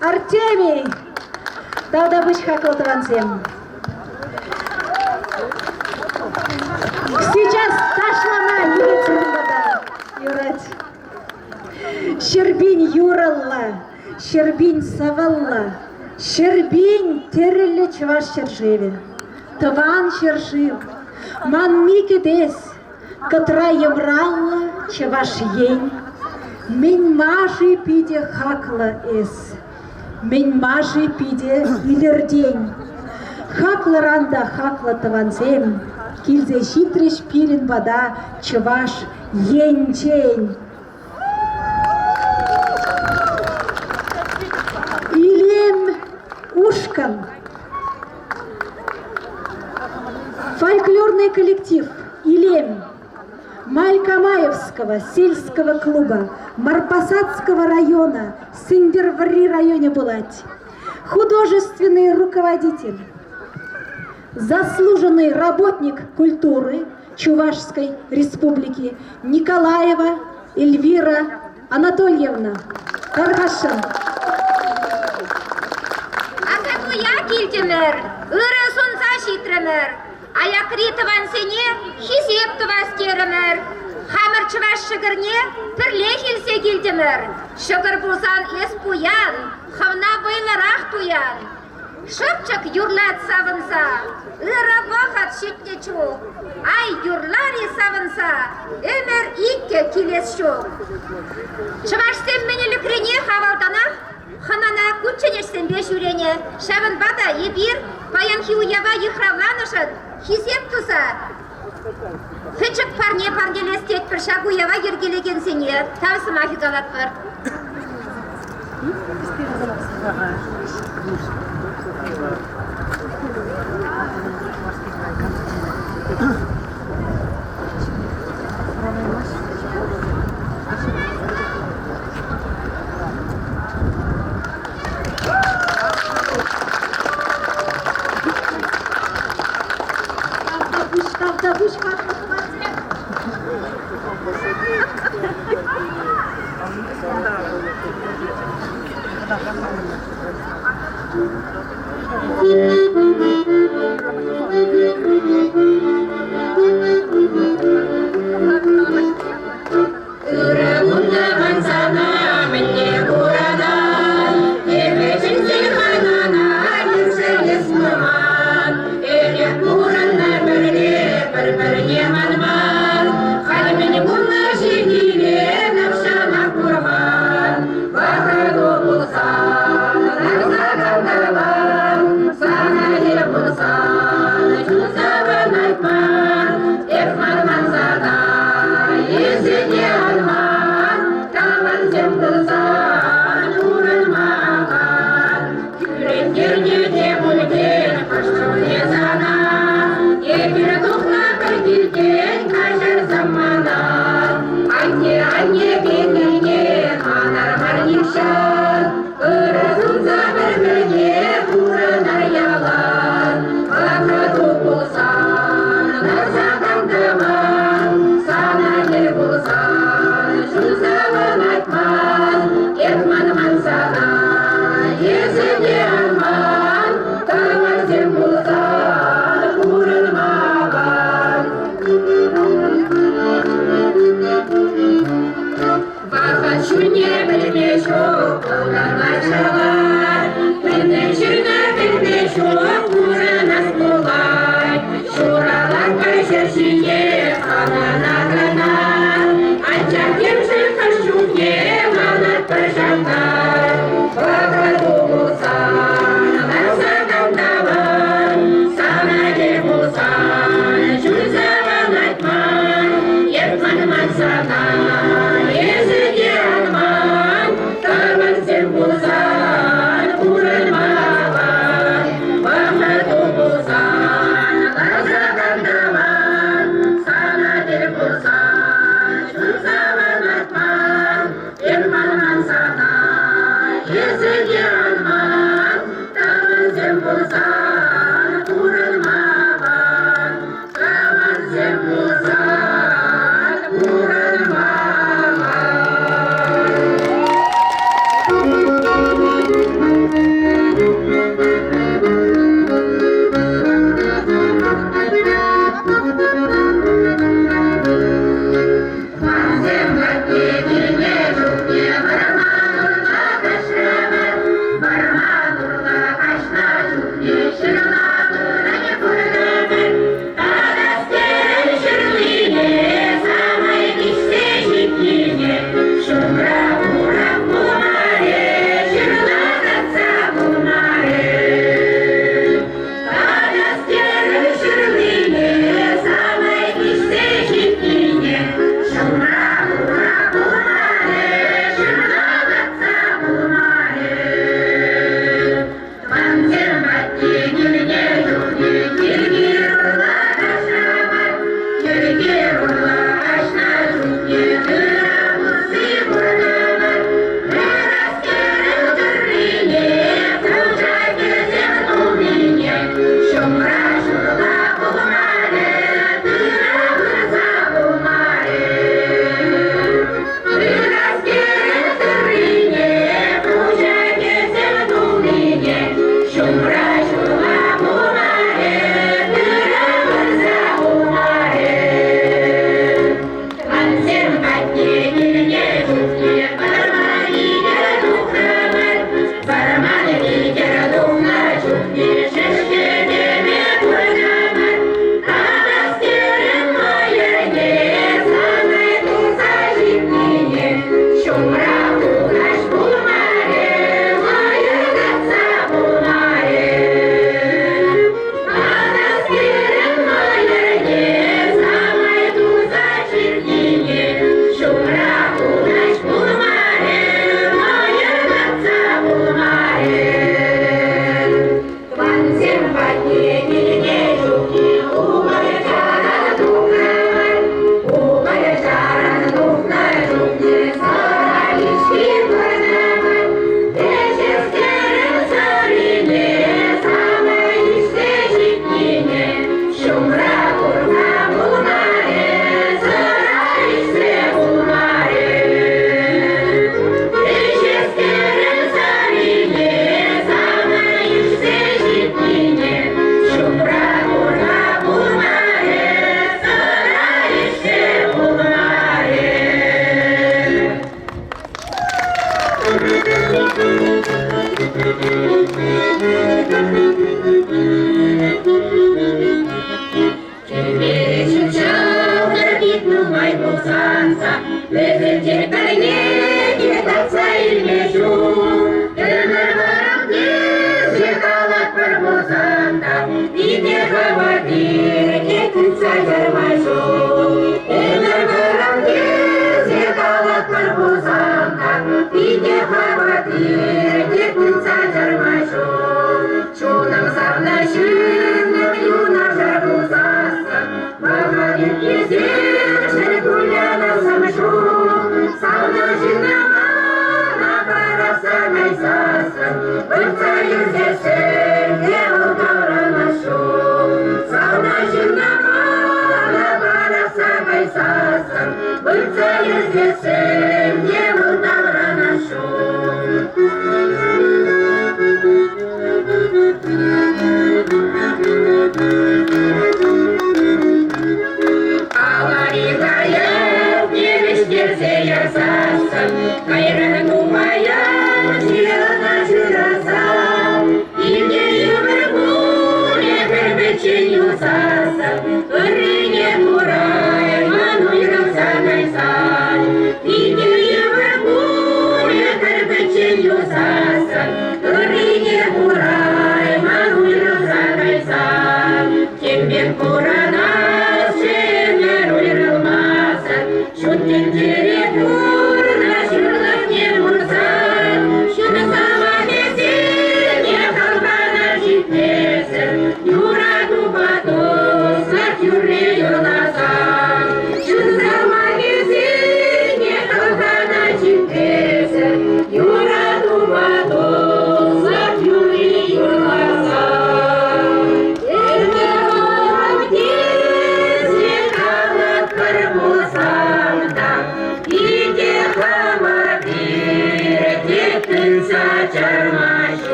Артемий, Талдабыч Хаклатавансем. Сейчас ташлана Юрицында, Юрать. Щербинь Юралла, Щербинь Савалла, Щербинь Тереле Чеваш Щержеве. Тван Щержив, Ман Микедес, Катра Евралла Чеваш Ень. Минь Маши Пиде Хакла Эс. Минь Маши Пиде Илердень. Хакла Ранда Хакла Тавансем. Кильзе Щитриш Пирин Бада Чеваш Ень-Чень. Илем Ушкан. Фольклорный коллектив Илем Малькамаевского сельского клуба Марпасадского района, Сындервари районе Булать. Художественный руководитель, заслуженный работник культуры Чувашской республики Николаева Эльвира Анатольевна. Каргашин.
Акадуя килтемер, ырысунса шитремер, аякритован сене хисептова скеремер, хамыр чуваш шыгырне пірлехилсе килтемер, шыгыр бузан эспуян, хавна байларах туян. Шыпчык юрлат савынса, ыры вахат шитнечу, ай юрлари савынса, өмір икке килес шук. Чывашсем менелікрене хавалтана, ханана күтченешсен беш үрене, шавын бада ебір, паянхи уява ехравланышын, хизеп туса. Фычык парне парнелестет бір шаг уява ергелеген сене, тавсыма хигалат бар.
Талдабыч
Sana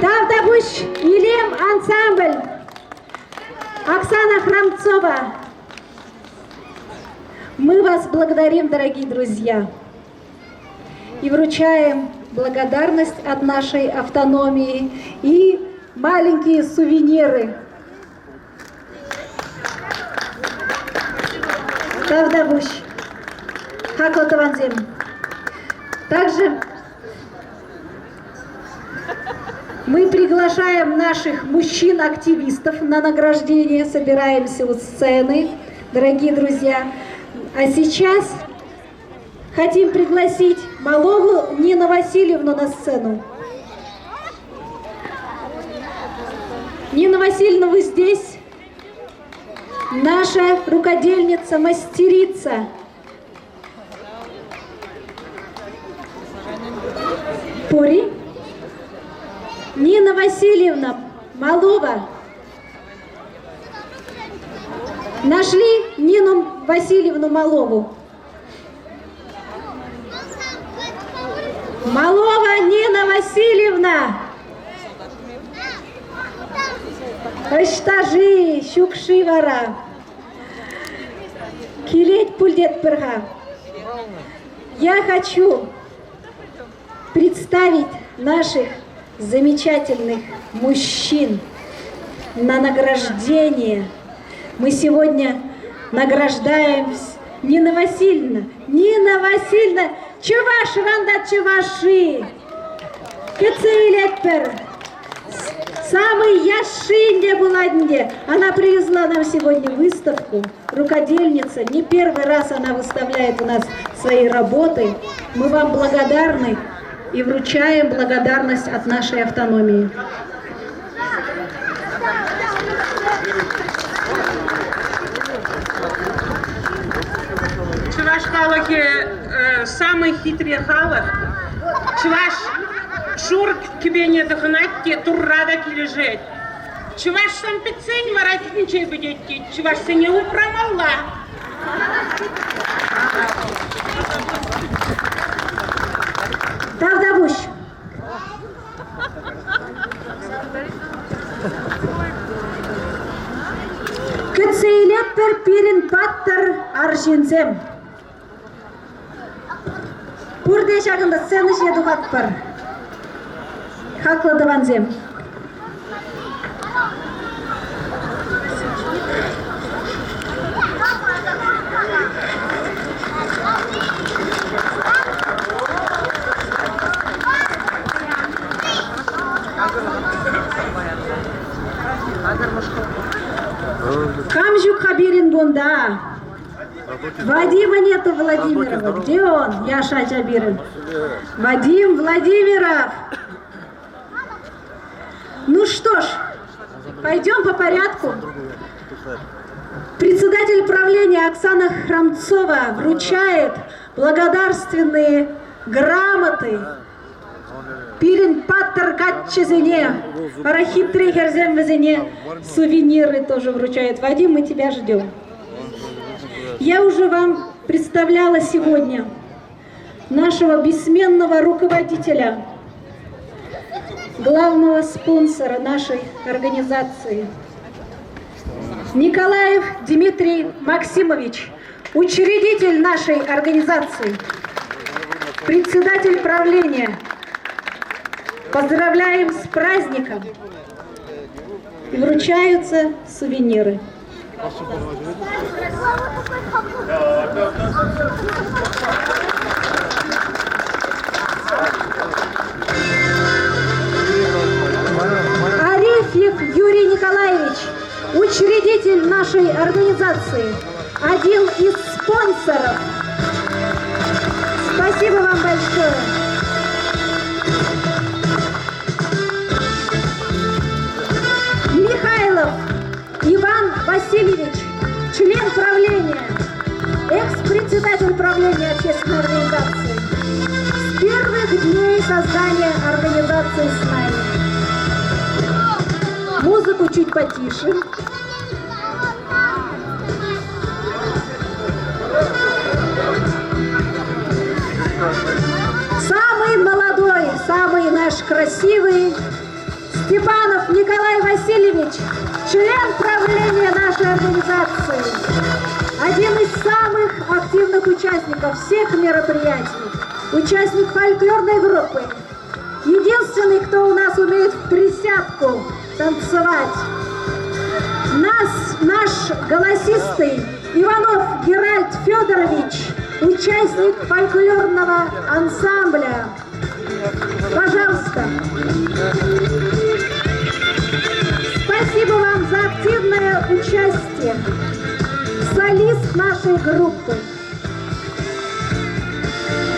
Тавдабуш Елем ансамбль. Оксана Храмцова. Мы вас благодарим, дорогие друзья, и вручаем благодарность от нашей автономии и маленькие сувениры. Тавдабуш. Хаклатаванзем. Также мы приглашаем наших мужчин-активистов на награждение, собираемся у сцены, дорогие друзья. А сейчас хотим пригласить Малову Нину Васильевну на сцену. Нина Васильевна, вы здесь? Наша рукодельница, мастерица. Пори. Нина Васильевна Малова. Нашли Нину Васильевну Малову? Малова Нина Васильевна. Ыштажи, щукши вара. Килеть пульдет пырга. Я хочу представить наших замечательных мужчин на награждение. Мы сегодня награждаем Нина Васильевна. Нина Васильевна, чуваш ранда чуваши. Кецейлетпер. Самый яшинде буладнде. Она привезла нам сегодня выставку. Рукодельница. Не первый раз она выставляет у нас свои работы. Мы вам благодарны и вручаем благодарность от нашей автономии.
Чуваш халахи самый хитрый халах. Чуваш шур тебе не дохнать, те туррада лежит. Чуваш сам пиццень воротить ничего будет, чуваш се не упромала.
Тавдабуш. Кыцейлеппер пирин паттар аржинзем. Пурде шагында сцена жеду хатпар. Хакладаванзем. Камжук Хабирин бунда. Вадима нету Владимирова. Где он? Яша Джабирин. Вадим Владимиров. Ну что ж, пойдем по порядку. Председатель правления Оксана Храмцова вручает благодарственные грамоты Пирин Паттер Катчезене, Арахитри Херземвезене, сувениры тоже вручает. Вадим, мы тебя ждем. Я уже вам представляла сегодня нашего бессменного руководителя, главного спонсора нашей организации. Николаев Дмитрий Максимович, учредитель нашей организации, председатель правления. Поздравляем с праздником! И вручаются сувениры. Арефьев Юрий Николаевич, учредитель нашей организации, один из спонсоров. Спасибо вам большое. Михайлов Иван Васильевич, член правления, экс-председатель правления общественной организации. С первых дней создания организации с нами. Музыку чуть потише. Самый молодой, самый наш красивый Степанов Николай Васильевич, член правления нашей организации, один из самых активных участников всех мероприятий, участник фольклорной группы, единственный, кто у нас умеет в присядку танцевать. Наш голосистый Иванов Геральд Федорович, участник фольклорного ансамбля. Пожалуйста. Спасибо вам за активное участие. Солист нашей группы.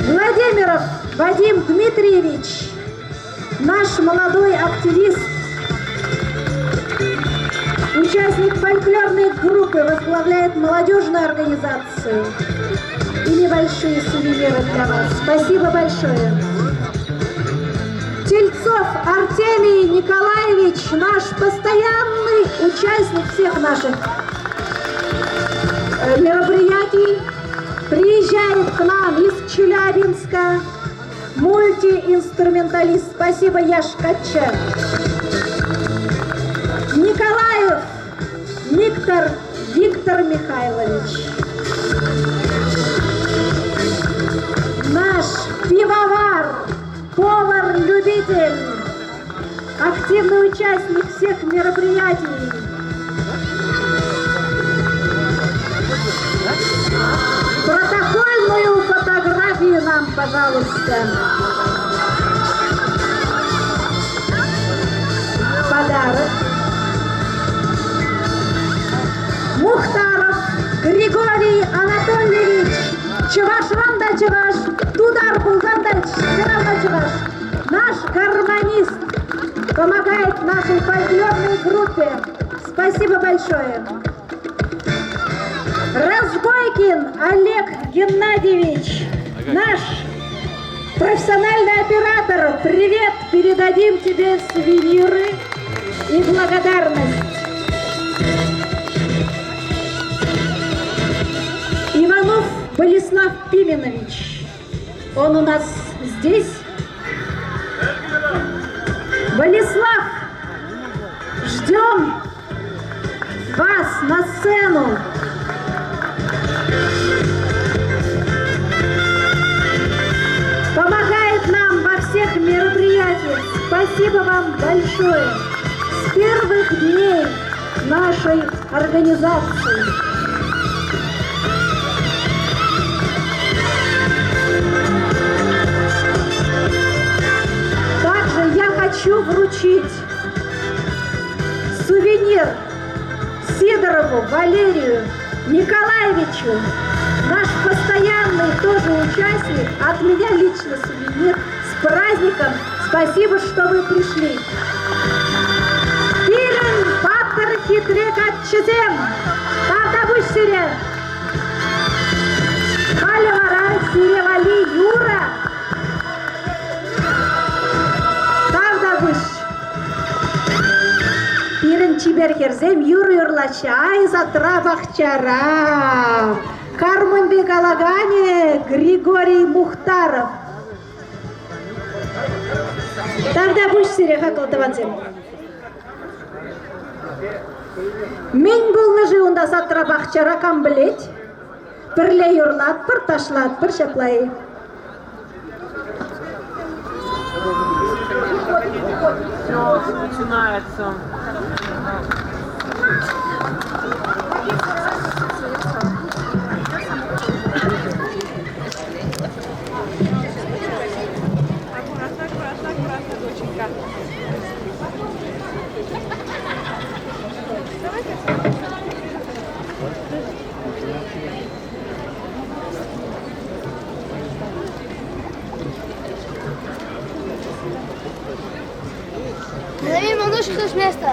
Владимиров Вадим Дмитриевич, наш молодой активист, участник фольклорной группы, возглавляет молодежную организацию. И небольшие сувениры для вас. Спасибо большое. Тельцов Артемий Николаевич, наш постоянный участник всех наших мероприятий, приезжает к нам из Челябинска, мультиинструменталист. Спасибо, Яшкача. Николаев Виктор Михайлович, наш пивовар, повар-любитель, активный участник всех мероприятий. Протокольную фотографию нам, пожалуйста. Подарок. Мухтаров Григорий Анатольевич, Чувашванда Чуваш, Тудар Булгандальч, Серавна Чуваш. Наш гармонист помогает нашей фольклорной группе. Спасибо большое. Разбойкин Олег Геннадьевич, наш профессиональный оператор. Привет, передадим тебе сувениры и благодарность. Иванов Болеслав Пименович, он у нас здесь. Болеслав, ждем вас на сцену. Помогает нам во всех мероприятиях. Спасибо вам большое. С первых дней нашей организации. Также я хочу вручить сувенир Сидорову Валерию Николаевичу, наш постоянный тоже участник, от меня лично сувенир с праздником. Спасибо, что вы пришли. Пирин Паттер Хитрекат Чезем, сире. Халевара сиревали Юра. Тавдабыш. Birinci berkerzem yürüyorlaşay zatra bahçara. Karmınbek Alagane, Григорий Мухтаров. Тавдабыш сире хакылтывансем. Мен болнажы унда зatra bahçara камблеть. Пірле юрлат, пір ташлат, пір шаплай.
Все начинается.
Назови малышку с места.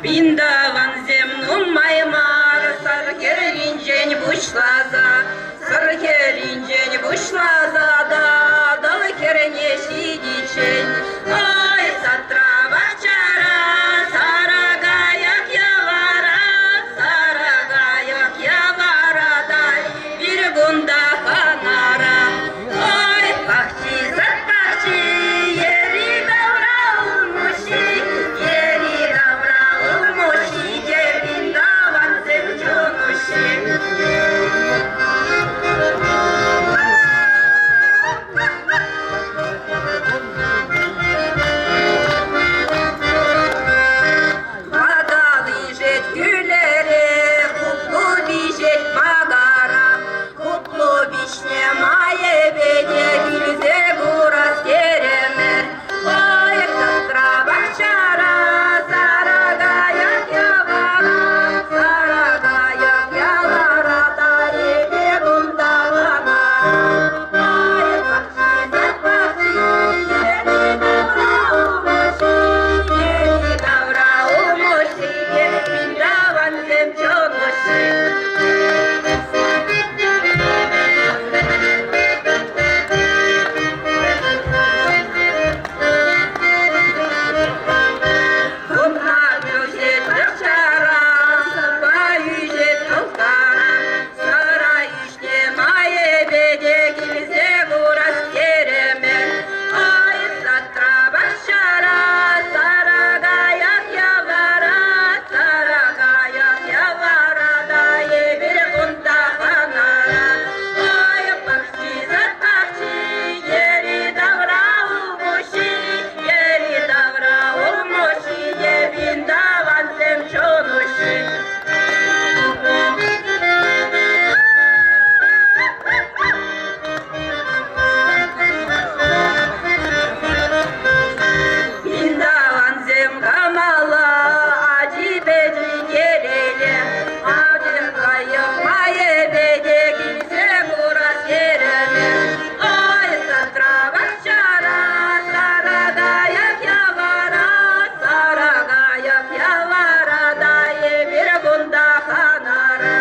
Биндаван земнун маймар, саргерин жень бушлаза, саргерин жень бушлаза, да, дал керене сидичень. Ой, сатра бахчара, сарагаяк явара, дай, биргунда ханара. Ой, пахчи, запахчи, ери давра умуши, ери давра умуши, дебиндаван земчонуши. Madalı jet gülleri, kutlu bişet magara, kutlu bişne maye bede, gülze buras keremer. Oy, satra bahçara, saragayak yavara, da ebe bunda vanara. Oy, bakçi, zapakçi, yeri davra umoşi, yeri davra umoşi, bindavan zemçonoşi. Bunlar yüzet bahçara, sabah yüzet tavkara, saray işte maye bede, gilze buras keremer. Ay satra bahçara, saragayak yavara, da bir bunda hanara. Ay bakçi, zapakçi, yeri davra umuşi, yeri davra umuşi, bindavan zemçonuşi. Bindavan zem kamala, acı bedri gerele, acı kayıp maye bede, gilse buras kereme. Ay satra bahçara, saragayak yavara, da bir bunda hanara.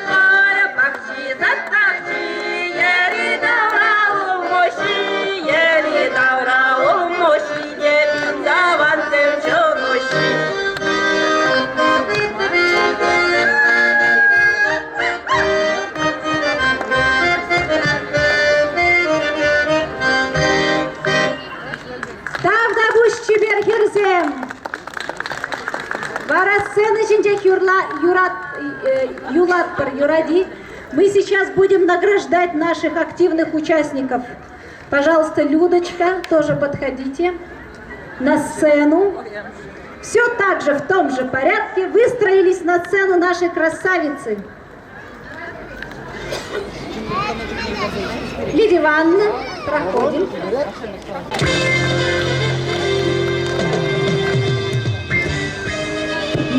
Ay bakçi, zapakçi, yeri davra umuşi, yeri davra umuşi, bindavan zemçonuşi.
Тавдабыш беркерзем. Вара сцены жинжек юлатпыр юради. Мы сейчас будем награждать наших активных участников. Пожалуйста, Людочка, тоже подходите на сцену. Все так же, в том же порядке, выстроились на сцену наши красавицы. Лидия Ивановна, проходим.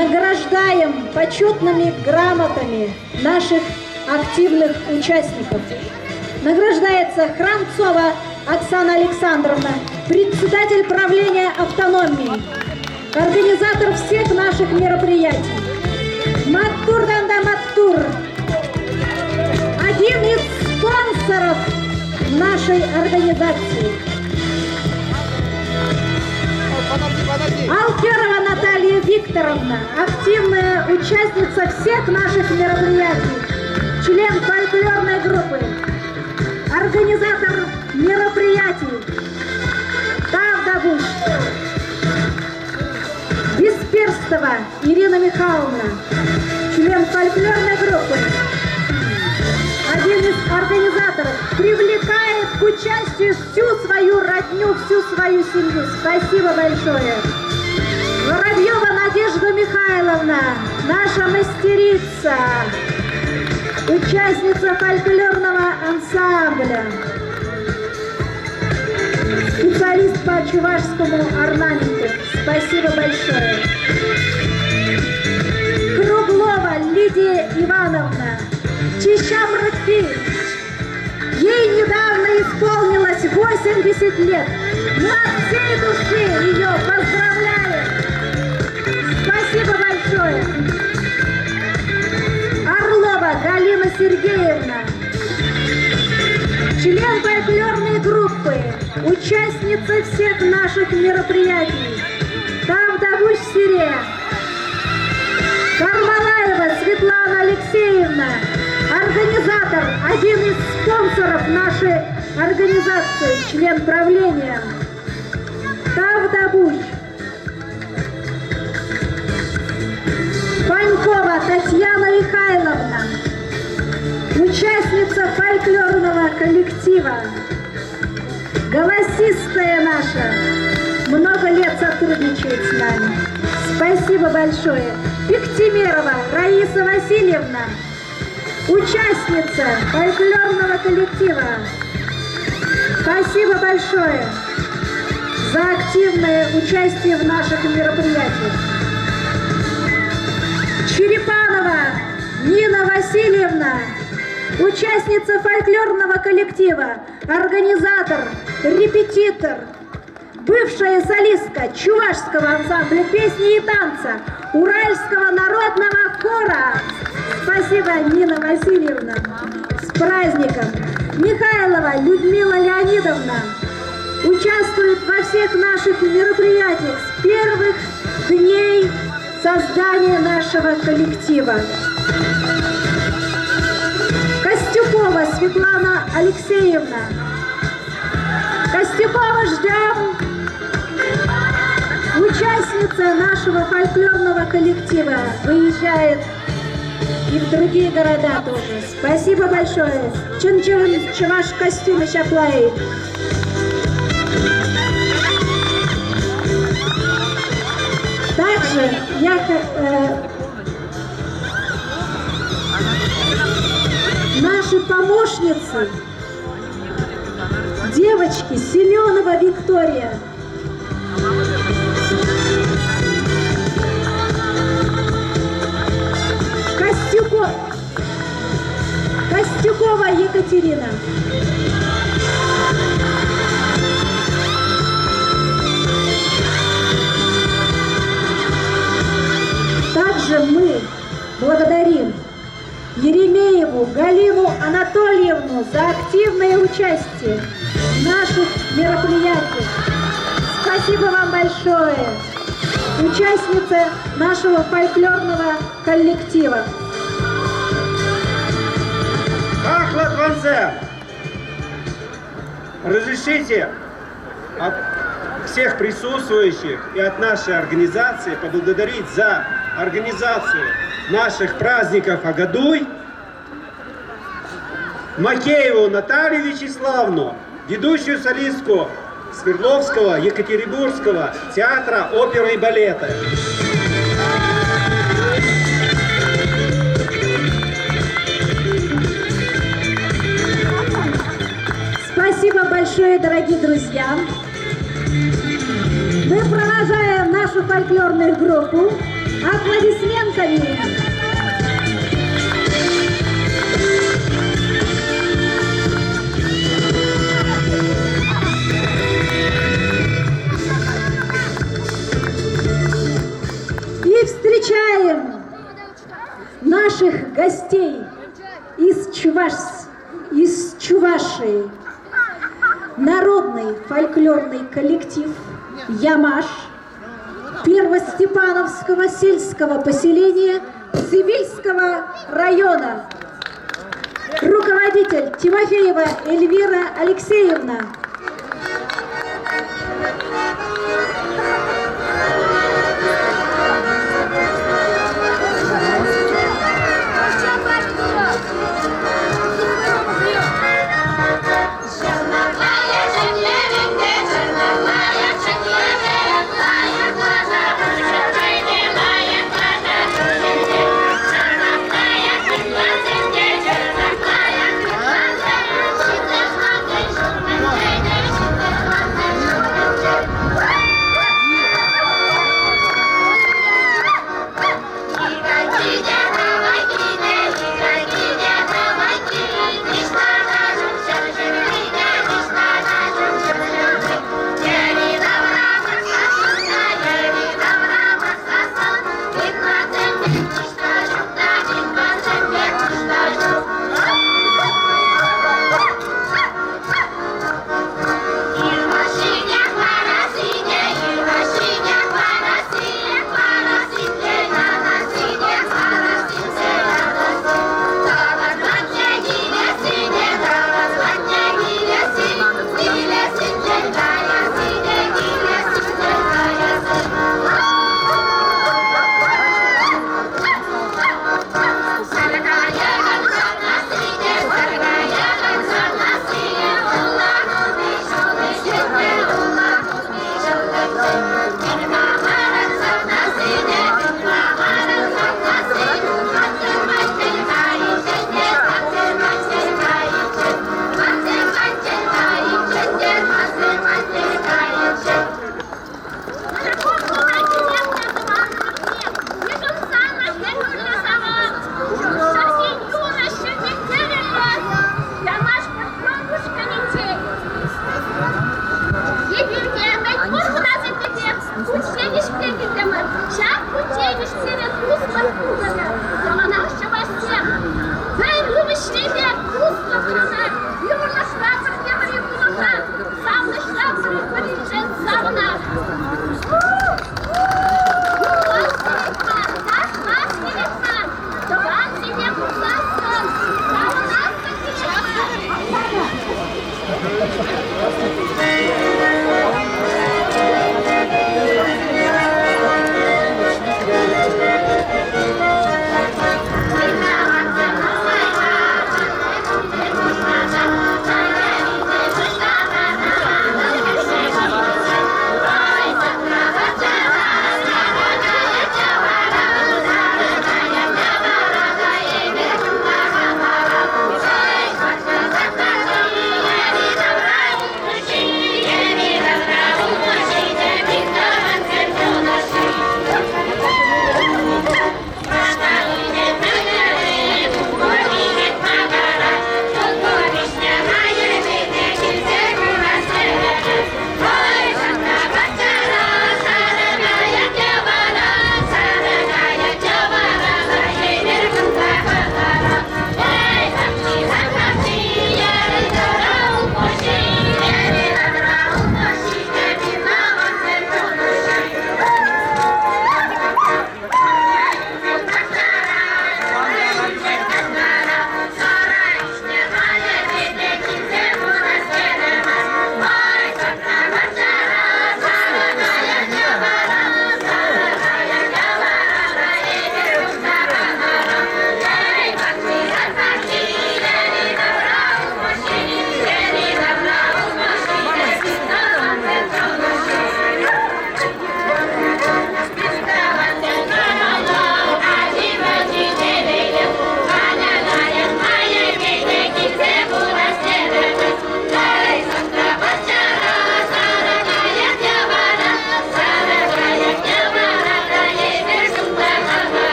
награждаем почетными грамотами наших активных участников. Награждается Храмцова Оксана Александровна, председатель правления автономии, организатор всех наших мероприятий. Маттур Данда Маттур, один из спонсоров нашей организации. Алферова Наталья Викторовна, активная участница всех наших мероприятий, член фольклорной группы, организатор мероприятий. Тавдабуш. Бесперстова Ирина Михайловна, член фольклорной группы, один из организаторов, привлекает к участию всю свою родню, всю свою семью. Спасибо большое. Воробьева Надежда Михайловна, наша мастерица, участница фольклорного ансамбля, специалист по чувашскому орнаменту. Спасибо большое. Круглова Лидия Ивановна, Чищам-Рыки. Ей недавно исполнилось 80 лет. Мы от всей души ее поздравляем. Спасибо большое. Орлова Галина Сергеевна, член фольклорной группы, участница всех наших мероприятий. Тавдабуш Сире. Кармалаева Светлана Алексеевна, организатор, один из спонсоров нашей организации, член правления. Тавдабуш. Панькова Татьяна Михайловна, участница фольклорного коллектива, голосистая наша, много лет сотрудничает с нами. Спасибо большое. Пектимерова Раиса Васильевна, участница фольклорного коллектива. Спасибо большое за активное участие в наших мероприятиях. Черепанова Нина Васильевна, участница фольклорного коллектива, организатор, репетитор, бывшая солистка чувашского ансамбля песни и танца, Уральского народного хора. Спасибо, Нина Васильевна. С праздником. Михайлова Людмила Леонидовна участвует во всех наших мероприятиях с первых дней создания нашего коллектива. Костюкова Светлана Алексеевна. Костюкова ждем. Участница нашего фольклорного коллектива выезжает и в другие города тоже. Спасибо большое. Чын-чын чуваш костюмы шаплай. Также наши помощницы, девочки, Семенова Виктория. Костюкова Екатерина. Также мы благодарим Еремееву Галину Анатольевну за активное участие в наших мероприятиях. Спасибо вам большое. Участница нашего фольклорного коллектива.
Ахлад Ванзе, разрешите от всех присутствующих и от нашей организации поблагодарить за организацию наших праздников Агадуй Макееву Наталью Вячеславовну, ведущую солистку Свердловского Екатеринбургского театра оперы и балета.
Спасибо большое, дорогие друзья. Мы Мы провожаем нашу фольклорную группу аплодисментами. И встречаем наших гостей из Чувашии. Народный фольклорный коллектив «Ямаш» Первостепановского сельского поселения Цивильского района. Руководитель Тимофеева Эльвира Алексеевна.
Thank you.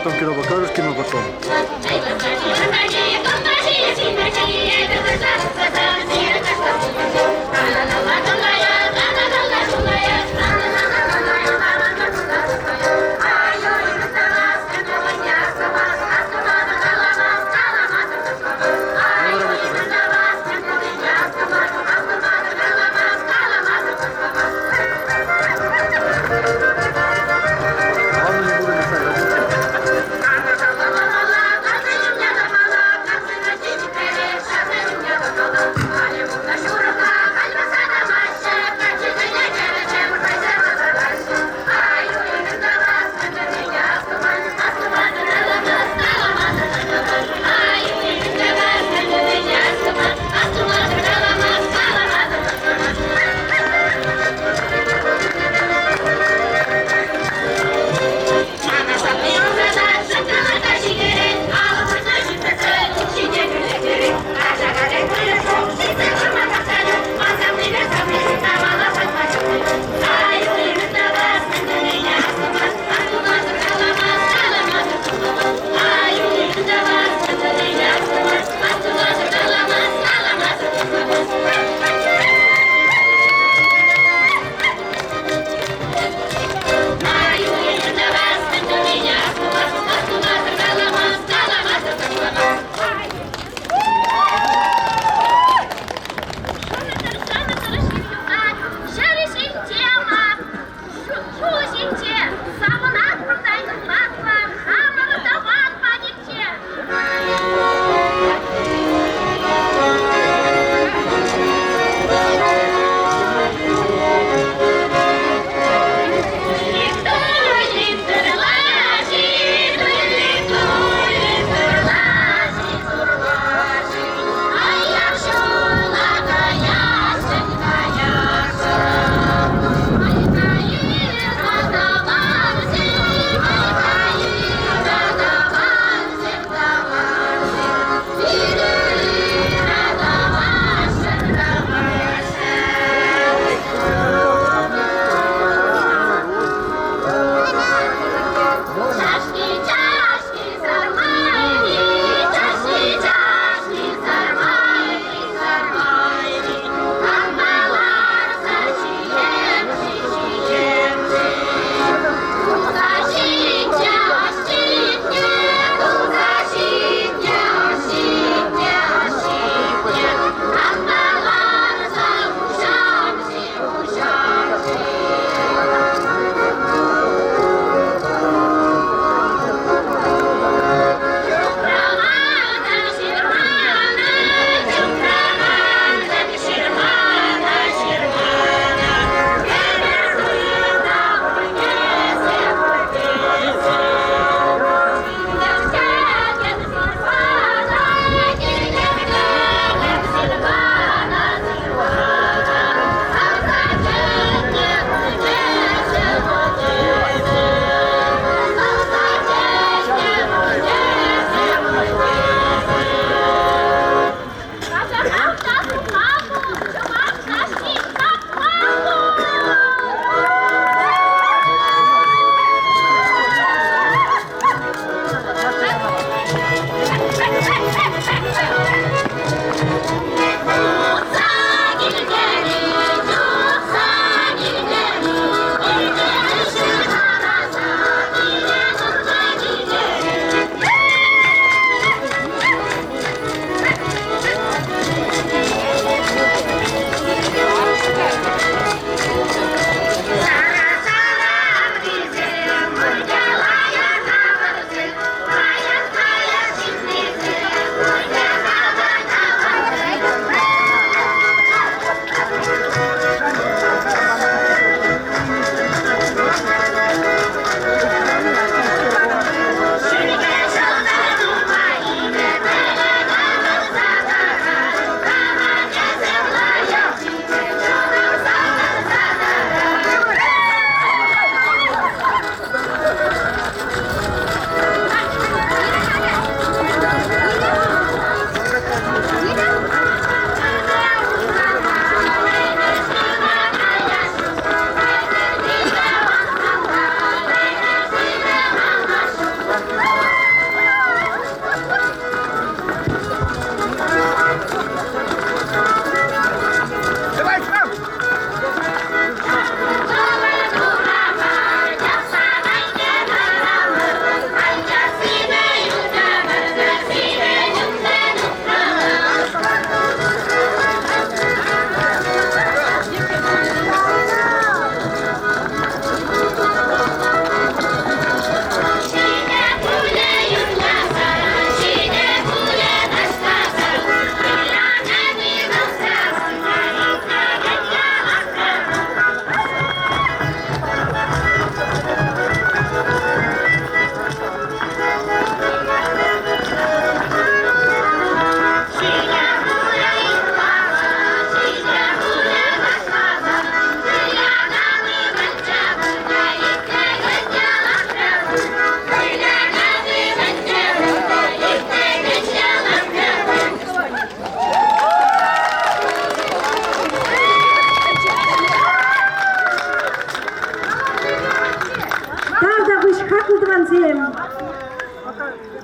потом кино покажешь, кино потом.
Hollywood.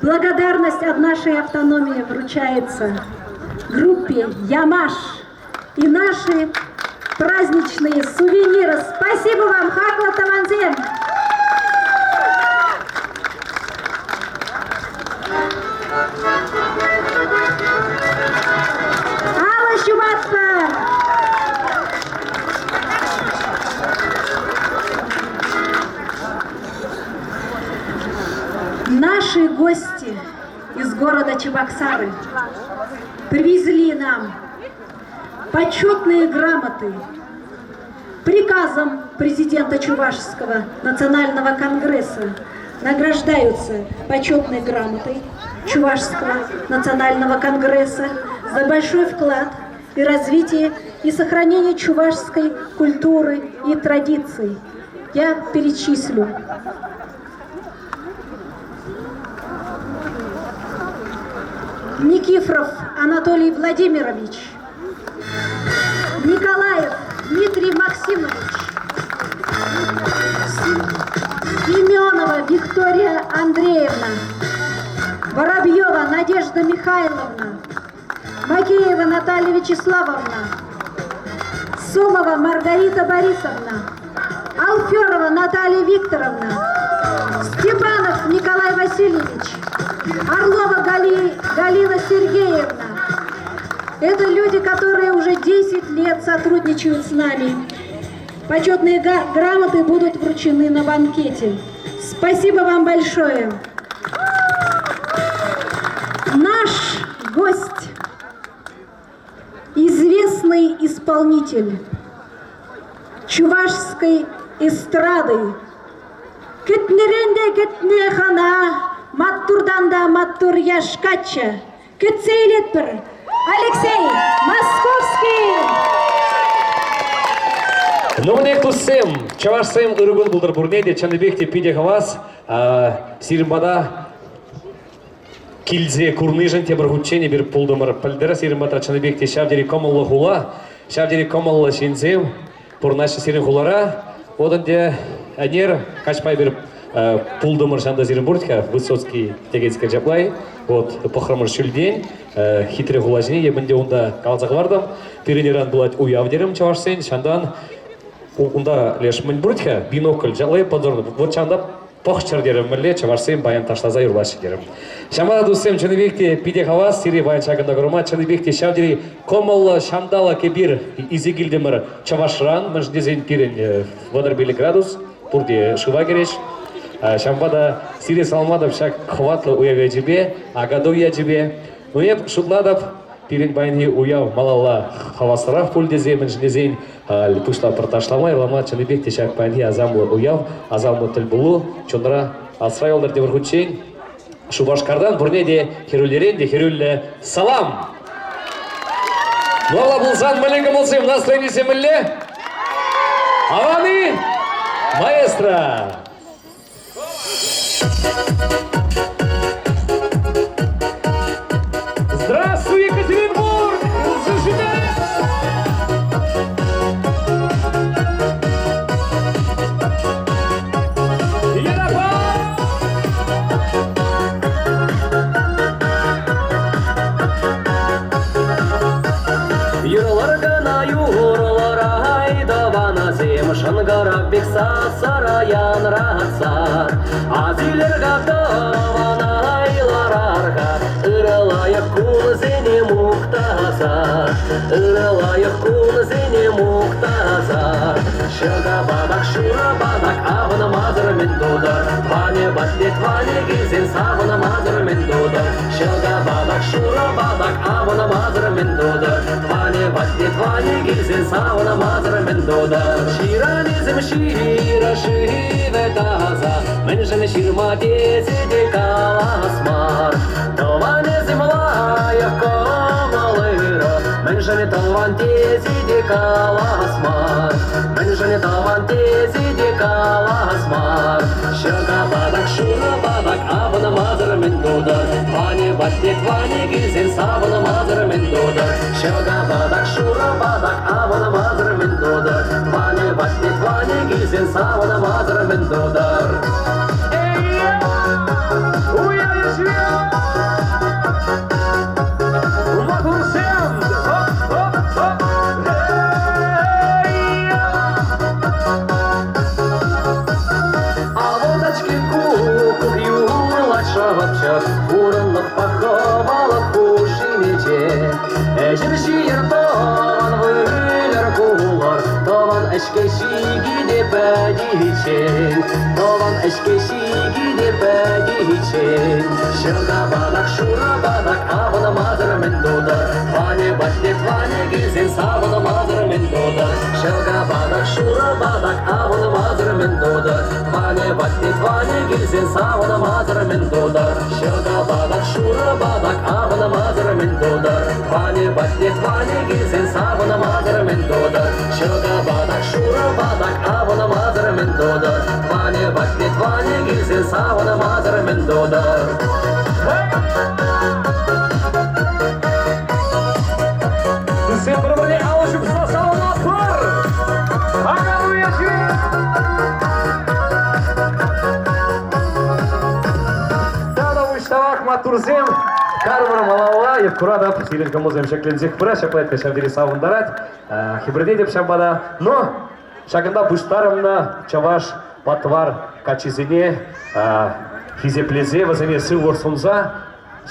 благодарность от нашей автономии вручается группе «Ямаш» и наши праздничные сувениры. Спасибо вам, Хакла Таванзем! Алла Шубатка! Наши гости из города Чебоксары привезли нам почетные грамоты. Приказом президента Чувашского национального конгресса награждаются почетной грамотой Чувашского национального конгресса за большой вклад и развитие и сохранение чувашской культуры и традиций. Я перечислю. Никифоров Анатолий Владимирович, Николаев Дмитрий Максимович, Семенова Виктория Андреевна, Воробьева Надежда Михайловна, Макеева Наталья Вячеславовна, Сомова Маргарита Борисовна, Алферова Наталья Викторовна, Степанов Николай Васильевич, Орлова Галина Сергеевна. Это люди, которые уже 10 лет сотрудничают с нами. Почетные грамоты будут вручены на банкете. Спасибо вам большое. Наш гость, известный исполнитель чувашской эстрады, Кетнеренде кетнехана, Маттурданда маттур яшкача, Кетсейлетпер, Алексей Московский.
Номер туссем, чавашсем ыргун булдыр бурнеде, чаныбекте пиде хавас, сирмбада килзе курныжен те бургучене бир пулдымыр пальдера сирмбата чаныбекте шавдери комалла хула, шавдери комалла шинзем, пурнашы сирин хулара, оданде анер качпай бир пулдымыр шанда Зиренбургка, Высоцкий тегенская жаплай, вот похромыр шүлден, хитрый хулажине, ебінде онда калзағы бардым, перенеран булать уявдерім чавашсен, шандан онда леш Мэнбургка, бинокль жалай подорны, вот шанда похчар дерім мүлі, чавашсен баян таштаза юрлашы дерім. Шамада дұсым чыныбекте пиде хавас, сири баян шагында ғырма, чыныбекте шавдери комалла шамдала кебір изегілдімір чавашран, мүждезен пирен вадар белі градус, пурде шыва кереш. Шамбада сири салмадов шак хватлы уявя жібе, агадуя жібе. Уеп шутладов пирен байни уяв малалла хавасырақ пульдезем, жнезен пушла проташламай, лама чаныбекте шак байни азамлы уяв, азамлы тіл бұлу, чонра асрайолдар девархучен. Шубашкардан бурнеде херулеренде херулле салам. Нуала бұлзан мәлінгі мұлсым, настроенесе мүлле? Аваны, маэстро! Здравствуй, Екатеринбург! Зажигай!
Юрлар гана юрлар айдавана зем шангарак бекса сараян рахатсар азилер гавдавана айларарга ыралая кул зене муктазар ыралая кул зене муктазар шага бадак шура бадак авана мазар мендодар ване батлет ване гизен савана мазар мендодар шага бадак шура бадак авана мазар мендодар ване батлет ване гизен савана мазар мендодар ширанизм шира шиветаза менжен ширма тезиде каласмар Тованизм лая комалыра менжен таван тезиде каласмар менжен таван тезиде каласмар шага бадак шура бадак авана мазар мендодар ване батлет ване гизен савана мазар мендодар шага бадак шура бадак авана мазар мендодар ване батлет ване гизен савана мазар мендодар шапчат, урынлық паховалық кушинече. Әжір жиыр тоған вүйлер кулар, тоған әшке шиги деп әдейчен, тоған әшке шиги деп әдейчен. Шырға бадақ, шура бадақ, абына мазыр мен доды, ване баштет, ване келсен сабына мазыр мен доды. Шырға бадақ, шура бадақ, абына мазыр мен доды, ване баштет, ване келсен сабына мазыр мен доды. Шырға бадақ, шура бадақ, абына мазыр мен доды, ване баштет, ване келсен сабына мазыр мен доды. Шырға бадақ, шура бадақ, абына мазыр мен доды, ване баштет, ване келсен сабына мазыр мен доды.
Всем бір-біріне алышып саламатыр. Агаруя жүйе. Тадау іштавақ матурзем. Кармар малауа, евкурадап, сиренка музем шеклензек пыра, шаплетка шавдери савындарат, хибриде деп шамбада. Но, шагында бұштарымна чаваш патвар качизине, физеплезе, вазене сылвор сунза,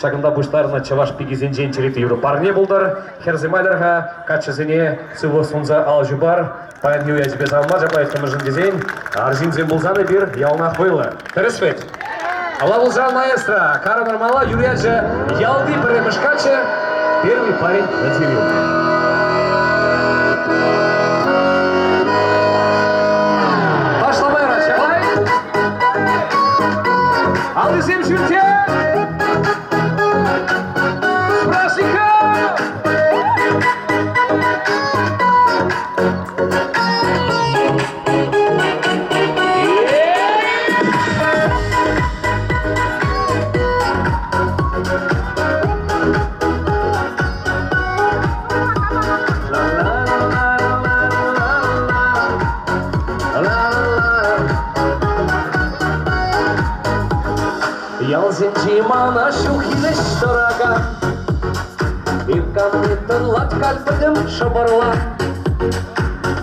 шагында бұштарына чаваш пигизенжен череті Европарне бұлдар, херземайларға качизине сылвор сунза алжубар, паян юя тебе залма, жаплайт камыжын дезен, арзинзен бұлзаны бір ялнақ бойлы. Тересвет. Алавулжан маэстро, Карамар Мала, Юрьяджа, Ялды, Перемышкача, первый парень на деревне. Пошла мэра, чавай! Алдызем жүрте! С праздником!
Ялзенчи мана шухилеш дорога, Ивкамнитын латкальпыдым шабарла,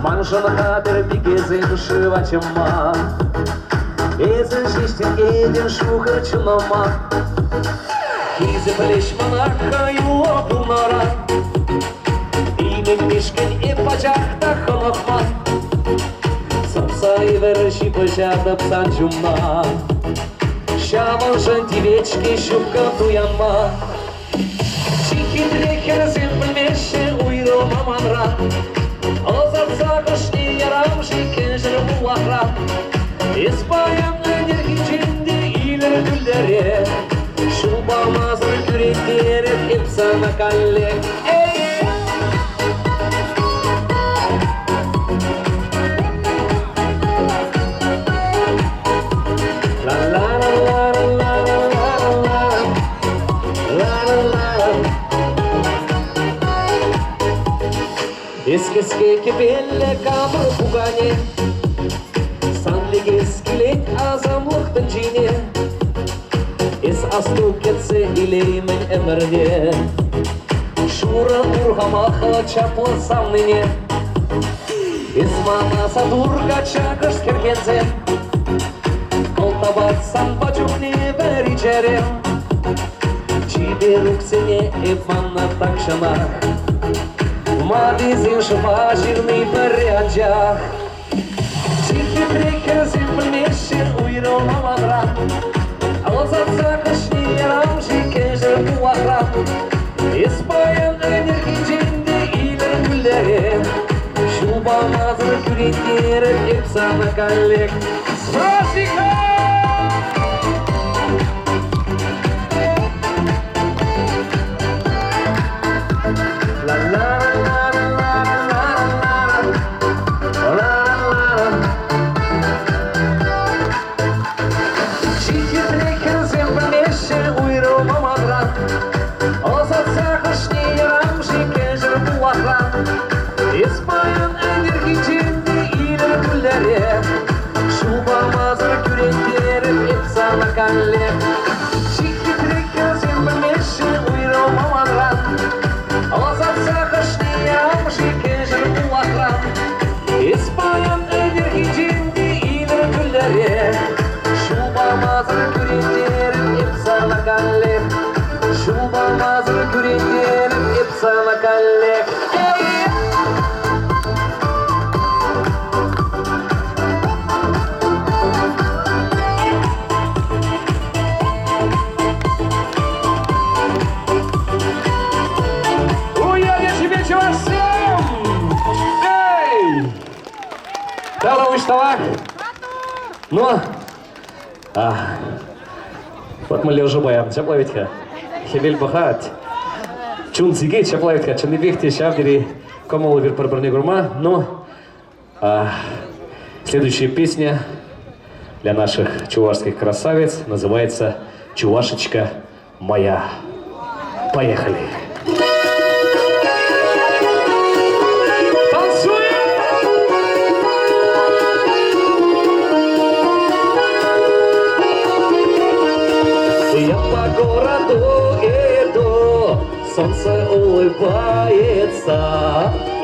Манжын хадыр бигезен шывачыма, Эзен шиштен еден шухыр чынама, Хизе плеш манаха юло пулнара, Имен мешкен и пачахта ханахма, Сапсай верши пачатып санчума, Шамал жантивечки шубка туянма, Чихитрекер землемеше уйрыл маманра, Озатса кышни ярам жикен жырмулахра, Испаян энергиченде илер гүлдере, Шулбамазыр күректерет епсана каллек. Ескеске кепелле камыр пугане, Санлик ескелек азамлықтың жине, Ес асту кетсе илеймен әмірде, Шура урғамақла чаплы самныне, Ес манаса дурга чакыш керкензе, Колтабатсан бачухне бәри чере, Чиберуксене эпманна такшана, Мадизин шыпа жирный порядях, Тихий трекер землемешен уйрыл мамадра, Алозатса кышни ярам жикен жыр буахра, Испаян энергиченде илер гүлдере, Шулбамазыр күректерет епсана каллек. С праздником! Испаян энергиченде илер гүлдере, Шулбамазыр күректерет күренделіп епсана коллег.
Ну, вот мы лежу боям, чаплавитка, хебель бахат, чун сиги чаплавитка, чанибихти шавдери, комолу вир парбарни гурма. Ну, следующая песня для наших чувашских красавиц называется «Чувашечка моя». Поехали!
Солнце улыбается,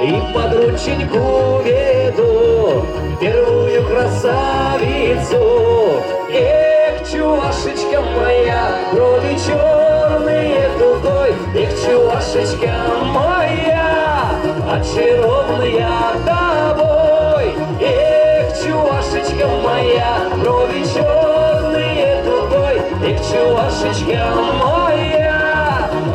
и под рученьку веду первую красавицу. Эх, чувашечка моя, брови черные дугой, эх, чувашечка моя, очарованная тобой. Эх, чувашечка моя, брови черные дугой, эх, чувашечка моя,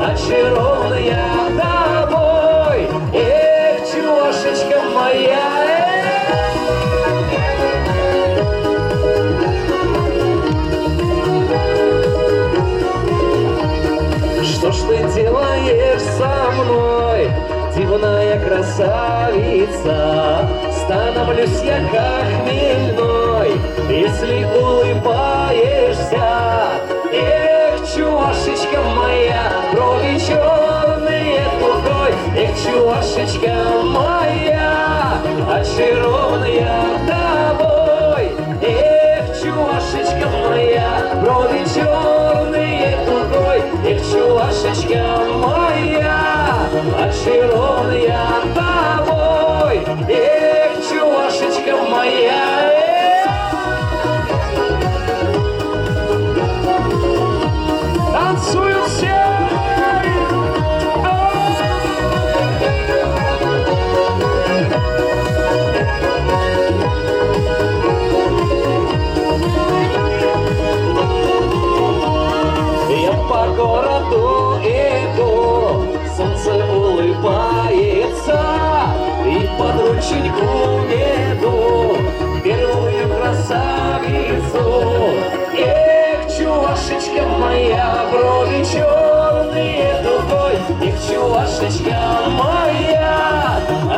очарованная тобой. Эх, чувашечка моя. Что ж ты делаешь со мной, дивная красавица? Становлюсь я как хмельной, если улыбаешься. Эх, чувашечка моя, брови черные дугой. Эх, чувашечка моя, очарованная тобой. Эх, чувашечка моя, брови черные дугой. Эх, чувашечка моя, очарованная тобой. Эх, чувашечка моя. Танцуем все! Я по городу иду, солнце улыбается, и под рученьку веду первую красавицу. Эх, чувашечка моя, брови черные дугой. Эх, чувашечка моя,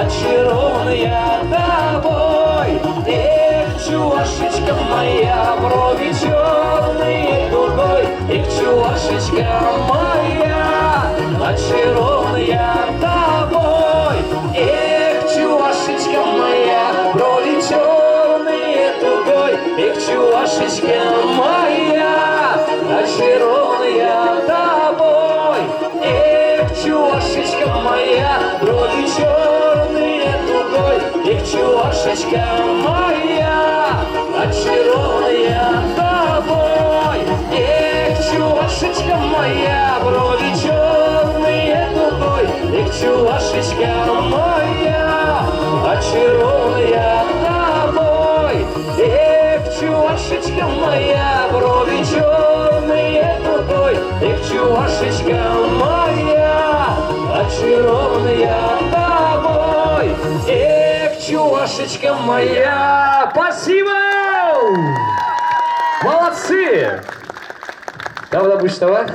очарованная тобой. Эх, чувашечка моя, брови черные дугой. Эх, чувашечка моя, очарованная тобой. Эх, чувашечка моя, брови черные дугой. Эх, чувашечка моя, очарованная тобой. Эх, чувашечка моя, брови черные дугой. Эх, чувашечка моя, очарованная тобой. Эх, чувашечка моя, брови черные дугой. Эх, чувашечка моя, очарованная тобой. Эх, чувашечка моя, брови черные дугой. Эх, чувашечка моя, очарованная тобой. Эх, чувашечка моя. Спасибо! Молодцы! Давда будешь товар?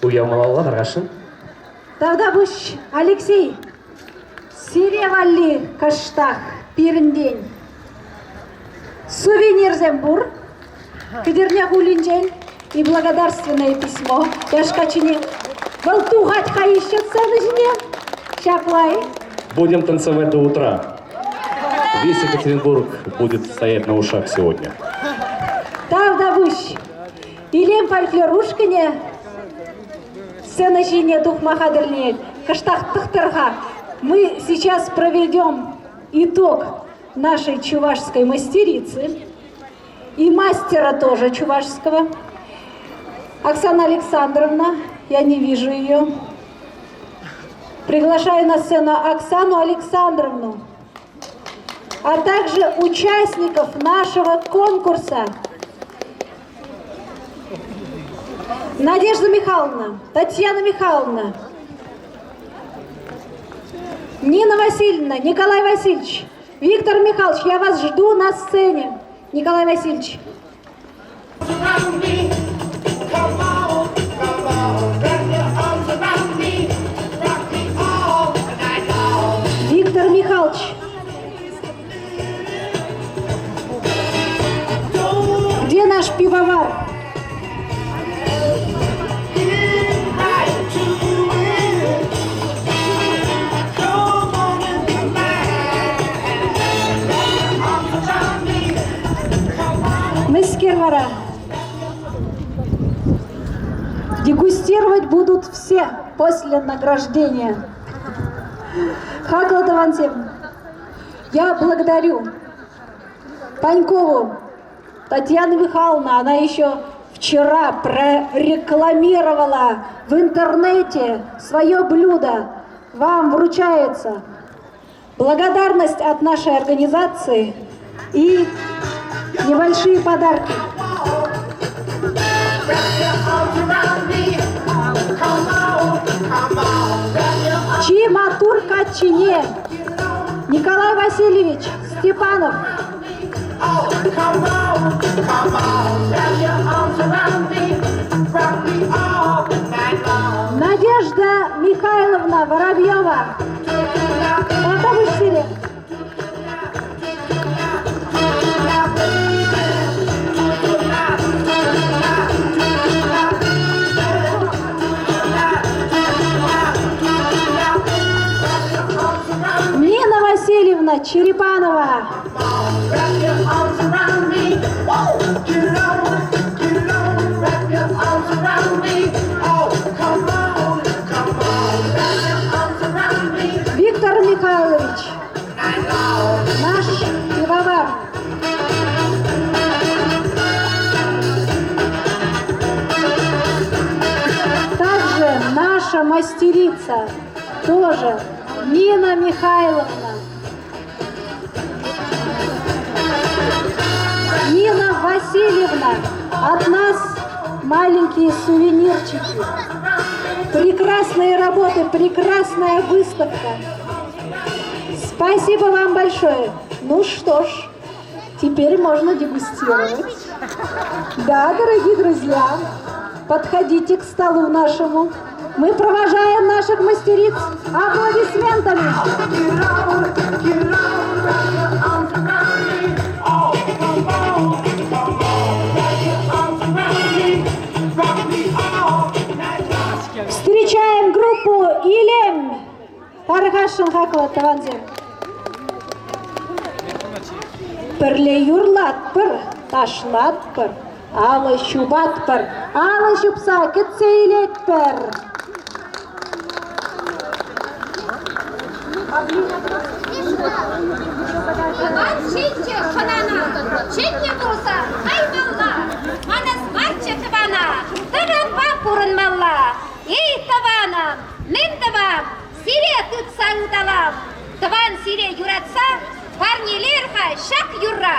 Уямалала Рашин.
Давда будешь, Алексей. Сиревали каштах пирндень. Сувенир Зембур. Кедерня гулинджень. И благодарственное письмо. Яшкачине. Волтугать хаища ценежне. Чаплай.
Будем танцевать до утра. Весь Екатеринбург будет стоять на ушах сегодня.
Давда будешь. Илем фольклорушкине. Сценажине дух махадернее. Каштах тахтарха. Мы сейчас проведем итог нашей чувашской мастерицы и мастера тоже чувашского. Оксана Александровна, я не вижу ее. приглашаю на сцену Оксану Александровну, а также участников нашего конкурса. Надежда Михайловна, Татьяна Михайловна, Нина Васильевна, Николай Васильевич, Виктор Михайлович, я вас жду на сцене. Николай Васильевич. Виктор Михайлович. Где наш пивовар? Мискервара. Дегустировать будут все после награждения. Хакла Тавансем. Я благодарю Панькову Татьяну Михайловну. Она еще вчера прорекламировала в интернете свое блюдо. Вам вручается благодарность от нашей организации и небольшие подарки. Чиматур Качине, Николай Васильевич Степанов. Надежда Михайловна Воробьева. Нина Васильевна Черепанова. Виктор Михайлович, наш пивовар. Также наша мастерица, тоже Нина Михайловна. Нина Васильевна, от нас маленькие сувенирчики. Прекрасные работы, прекрасная выставка. Спасибо вам большое. Ну что ж, теперь можно дегустировать. Да, дорогие друзья, подходите к столу нашему. Мы провожаем наших мастериц аплодисментами. Встречаем группу Илем. Таргашын хакла таванзем. Пірле юрлат пір, ташлат пір, алы шубат пір, алы шубса кетсейлет пір.
Читче ханана, читне турса, айналла, манас марче тавана, тырын папурын малла. Ей таванам, мен тавам, сире тытса удалам. Таван сире юратса, парнилерха шак юрра.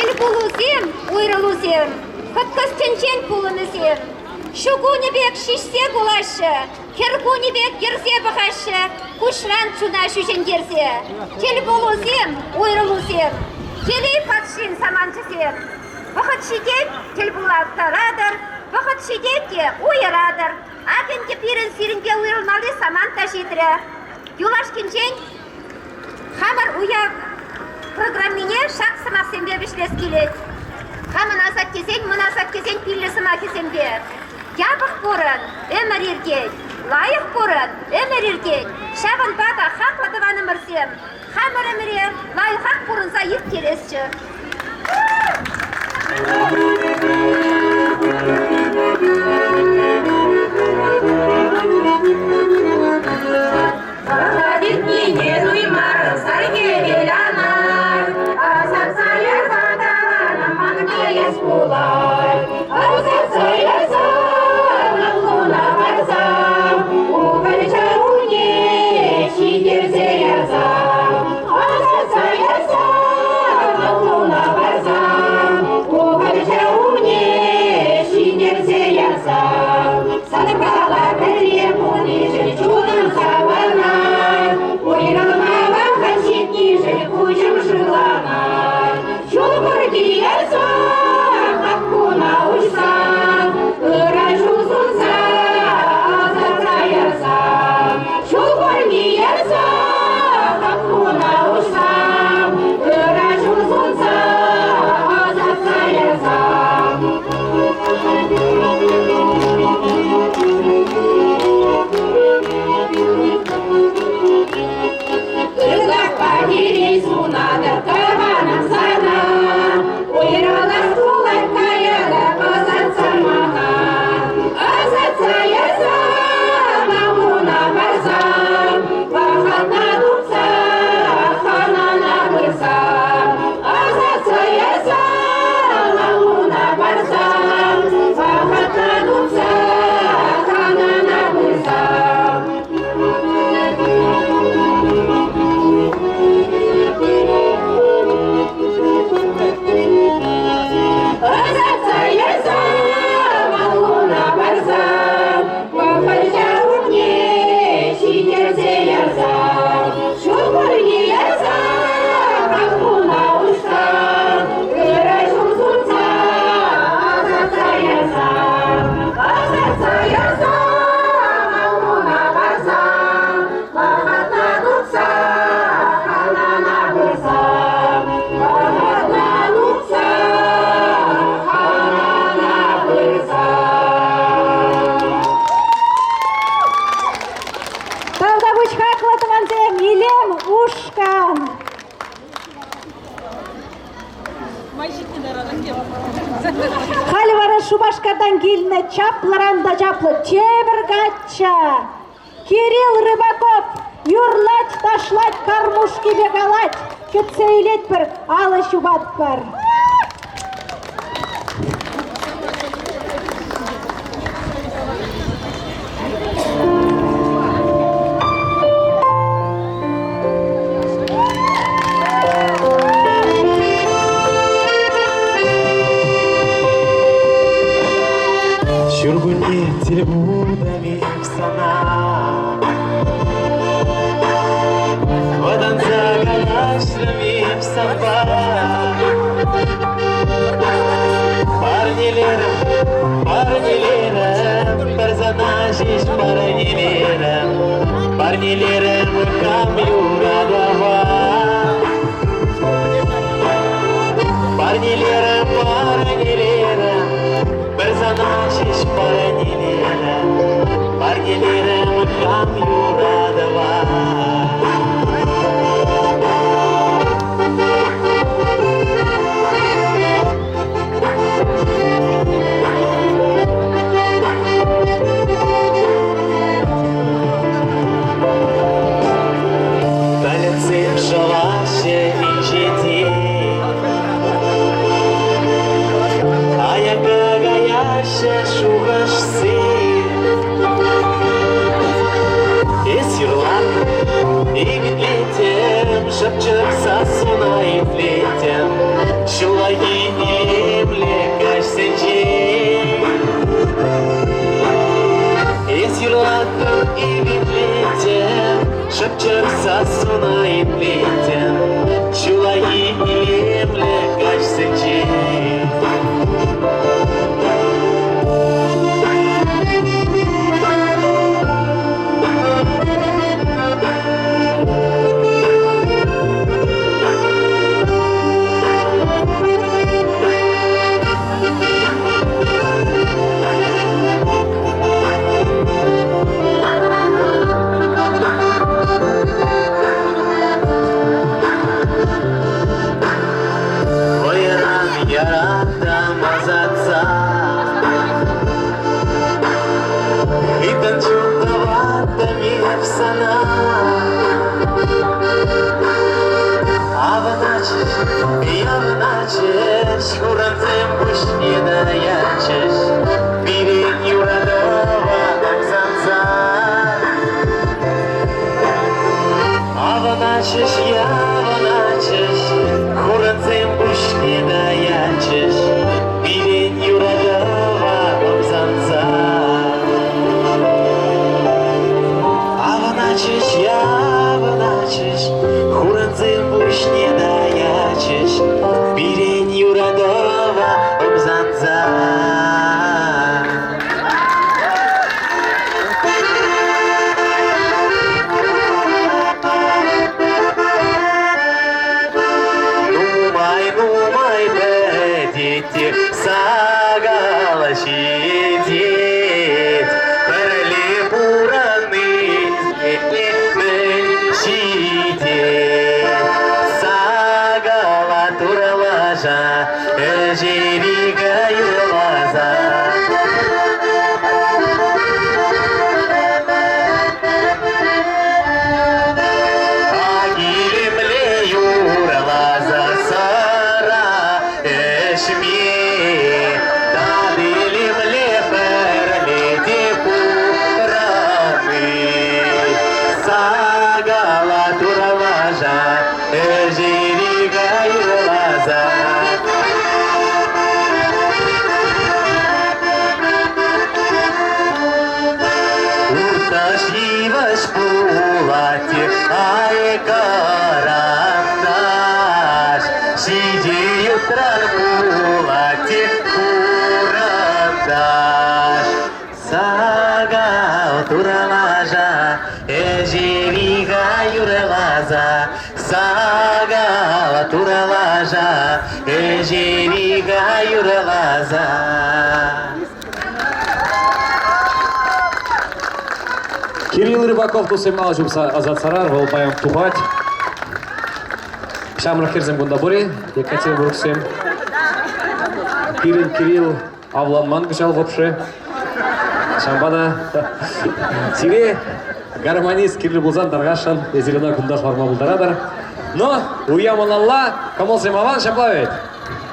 Тел булузем, уйрылузем, Хоткостенчен пулынызем. Шугунебек шишсе булашы, Кергунебек герзе бахашы, Кушран чуна шушен герзе. Тел булузем, уйрылузем, Телей патшин саманчызем. Вахат шидет, тел булаттарадыр, Вахат шидетке уйырадыр. Акенке пирен сиренге уйрылмалы саман ташидры. Юлашкинчен, Хамар уя программине шақ сымақсенбе бішлес келет. Хамын азат кезен, мұн азат кезен пиллі сымақ кезенбе. Ябық бұрын, өмір ерген, лайық бұрын, өмір ерген. Шабын бада хақладываны мұрсем. Хамыр өміре лайық бұрынса ек келесші.
Проходит мне дуймар, сарге белянар, Азат саяр хатана, маңне ес булар. Азат саяр сана, луна барзам, Уғалча уне, шидерзе язам. Азат саяр сана, луна барзам, Уғалча уне, шидерзе язам. Садырғала бірре мұны жыл чудым савана, Уйрылмаған қасетні жыл күшім жыланар. Жол бірге ярсам, аққуна ұшсам, Үра жұлсынса, азатса ярсам. Жол бірге ярсам, аққуна ұшсам, Үра жұлсынса, азатса ярсам. Ызақ пагирей сунадыр каванам сана, Уйралар сулай каяда азатса маған. Азатса язам, ауына барсам, Бақатна дұқса, ханана бұрсам. Азатса язам, ауына барсам, Бақатна дұқса, ханана бұрсам. Азатса язам, ауына барсам, Уақалча уне, шидерзе язам. Шубырге язам, аққуна ұшсам, Үра жұлсынса, азатса язам. Азатса язам, ауына барсам, Бақатна дұқса, ханана бұрсам. Бақатна дұқса, ханана бұрсам.
Талдабуч хақлатыванзем, илем ушкан. Халивара шубашкадан келіні чапларанда чаплы чебір гатча. Кирилл Рыбаков, юрлать, ташлать, кормушки бегалать, Кетсейлет бір алы шубат бар.
Шүргүнде телбудами сана, Одан заганашлами самба. Парнилерім, бір занашиш парнилерім, Парнилерім кам юрадава. Парнилерім, бір занашиш парнилерім, Парнилерім кам юрадава. Талицы в шалаше и жети, А я гагаяше шугашси. Эсирлан Асунайын леттен Чулайы илемлі кашсынче Яратам азатса И танчулдаватта мефсана Аваначеш, яваначеш Хуранцем бушне даячеш Бирен юрадова амзанца Аваначеш, яваначеш Хуранцем бушне даячеш Бирен юрадова амзанца Аваначеш, яваначеш Хуранцем бушне даячеш Бирен юрадова амзанца Сагала щедеть, пролепураны щедеть. Сагала туралажа, жерига юрлаза. Агилемле юрлаза сара эшме. Сагала туралажа, жерига юрлаза. Урташ иваш пулати, ай карандаш. Сиди утран пулати, курандаш. Сагала туралажа, жерига юрлаза. Сагала туралажа, жерига юрлаза.
Кирилл Рыбаков тусемал жумса азатсарар вол баям тухать. Шамрах керзем гундабури, Екатеринбург сем. Кирилл авланман гжал вообще. Шамбада. Сире гармонист Кирилл Булзан Даргашан, Езелена Кундаш Вармабулдарадар. Но уяман Алла, Камол Земаван Шаплавит.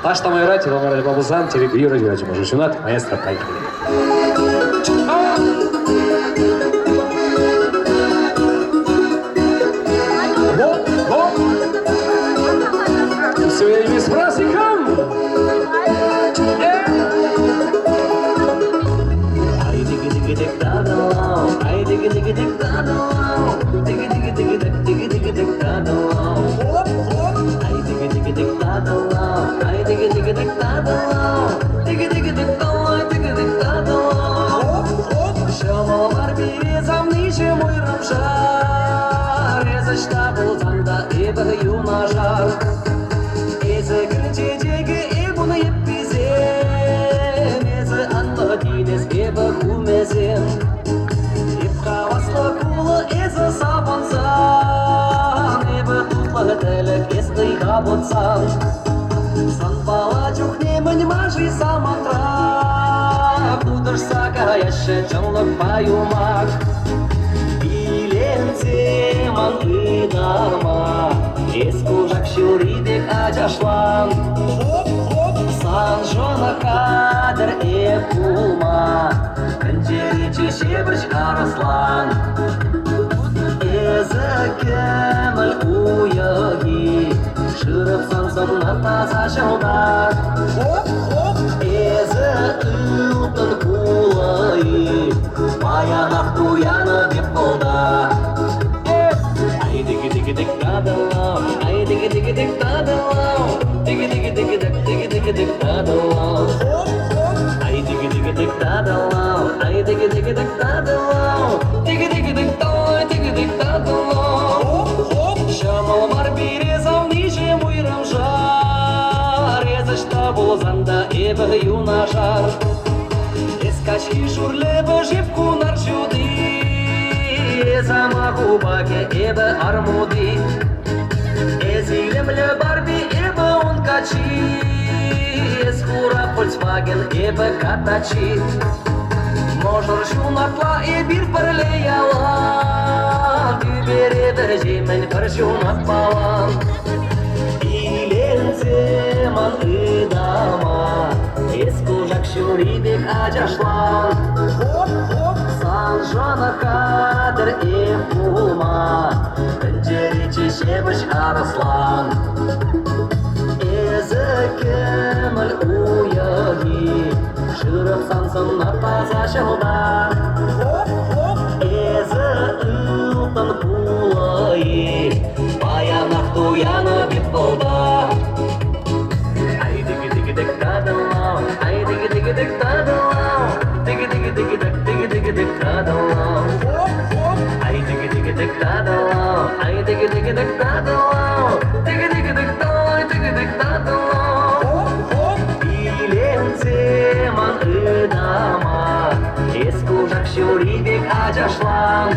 Ташта Майрати, Ромара Бабузан, Терек Юра Юраджи Мажушунат, маэстро Пайкали. Сегодня с праздником!
Сан бала чухнемін мажи самантра Будыр сака яшы чынлық байумак Биленсе ман ыдарма Еску жак шуридек ажашлан Сан жона кадр еп пулма Кінжері чешебіш арыслан Езі кеміл уяги Шырып сансымна таза жылдар Езі ұлтын кулайы Баянақ туяны деп болда Айдыгидик тадалау, тыгы-тыгы-тыгы-тык, тадалау. Ай, тыгы-тыгы-тык, тадалау, ай, тыгы-тыгы-тык, тадалау, тыгы-тыгы-тык, тадалау. Шамал бар березал ниже муйрам жар, езышта болзанда эбі юна жар. Эскачи шурлебі жепку нарчуды, Замаху баке эбі армуды. Эзилемлі барби эбі он качи, Эскура Volkswagen эбі катачи. Можыр шунатла эбір пірлеяла, Түбері бір жемен бір шунат балан. Иленсе ман ыдама, Эскужак шурибек ажашлан. Санжана кадр эм пулма, Пенджери чешебіш арыслан. Эзі кеміл уяги, Шырып сансын атаза жылдар. Эзі ылтын пулайы, Баянақ туяны бит болда. Ай дigi-digi-dik tadalау, ай digi-digi-dik tadalau, digi-digi-digi-dik, digi-digi-dik tadalau. Ай digi-digi-dik tadalau, ай digi-digi-dik tadalau, digi-digi-dik той, digi-dik tadalau. Иленсе ман ыдама, Эскужак шурибек ажашлан.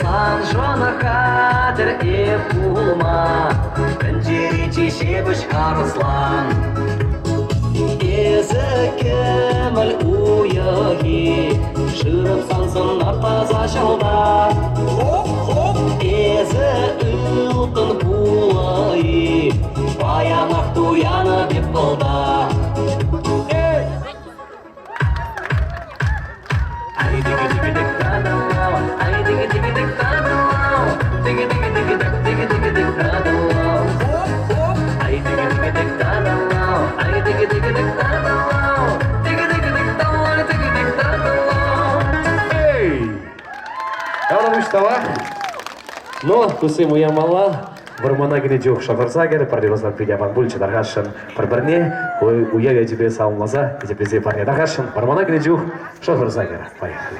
Санжана кадр эп пулма, Пенджери чешебіш арыслан. Эзі кеміл уяги, Шырып сансын атаза жылдар. Эзі ылтын пулайы, Баянақ туяны бет болда. Ай дigi-digi-dik tadalау, ай digi-digi-dik tadalau, digi-digi-digi-dik, digi-digi-dik tadalau. Ай digi-digi-dik tadalau, ай digi-digi-dik tadalau, digi-digi-dik той, digi-dik tadalau.
Эй! Явно муштава. Но, тусы муя мала, Вармана гнедюх шафарсагер, пардилослан пидябан бульча даргашын парбарне, уявя тебе салмаза, и тебе зе парня даргашын, Вармана гнедюх шафарсагер. Поехали.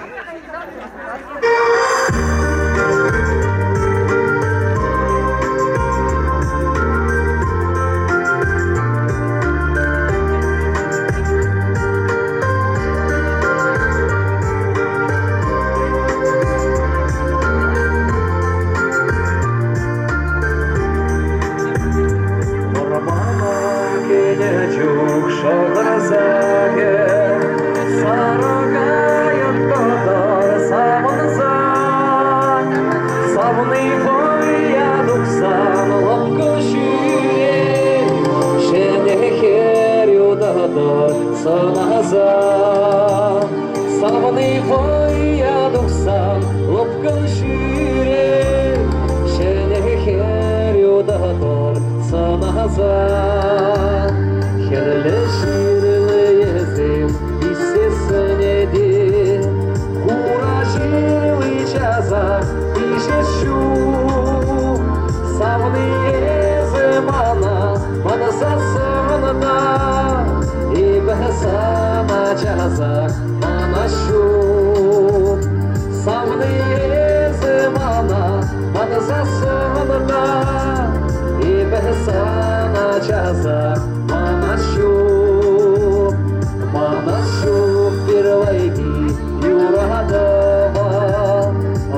Гнедюх шафарсагер, сарыгайын тодар савынса, савыны боя дуксан лапкы шүйе, шенехер юдадар саназа. Савыны боя дуксан лапкы шүйе, шенехер юдадар саназа. Херлі ширлі езім бисесіне де, Хура жирлі жаза бишешу. Савны езім ана сасында, Ибі сана жаза мана шу. Савны езім ана сасында, Ибі сана жаза Манашу первайги юрадава,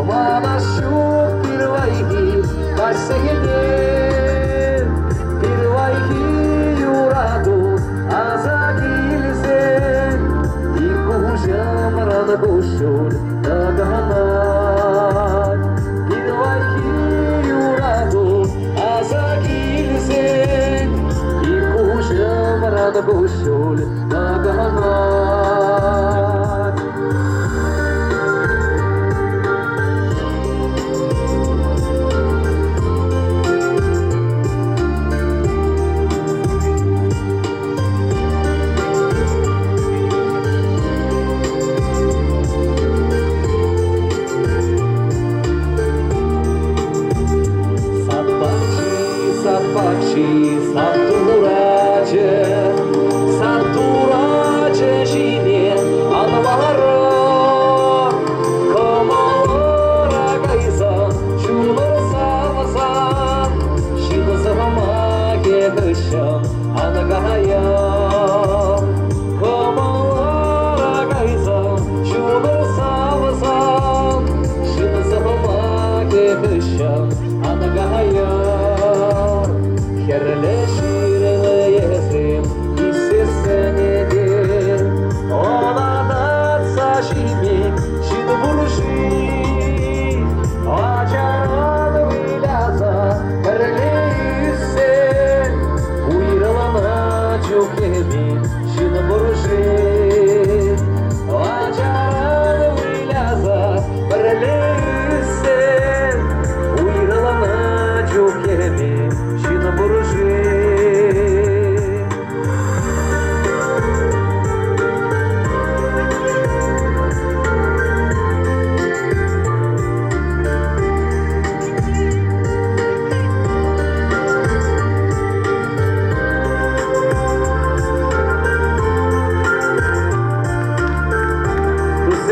Манашу первайги кашсагеден, Первайги юраду азагилзен, Икужам радагушур таганай. Первайги юраду азагилзен, Икужам радагушур таганай. Садбакчи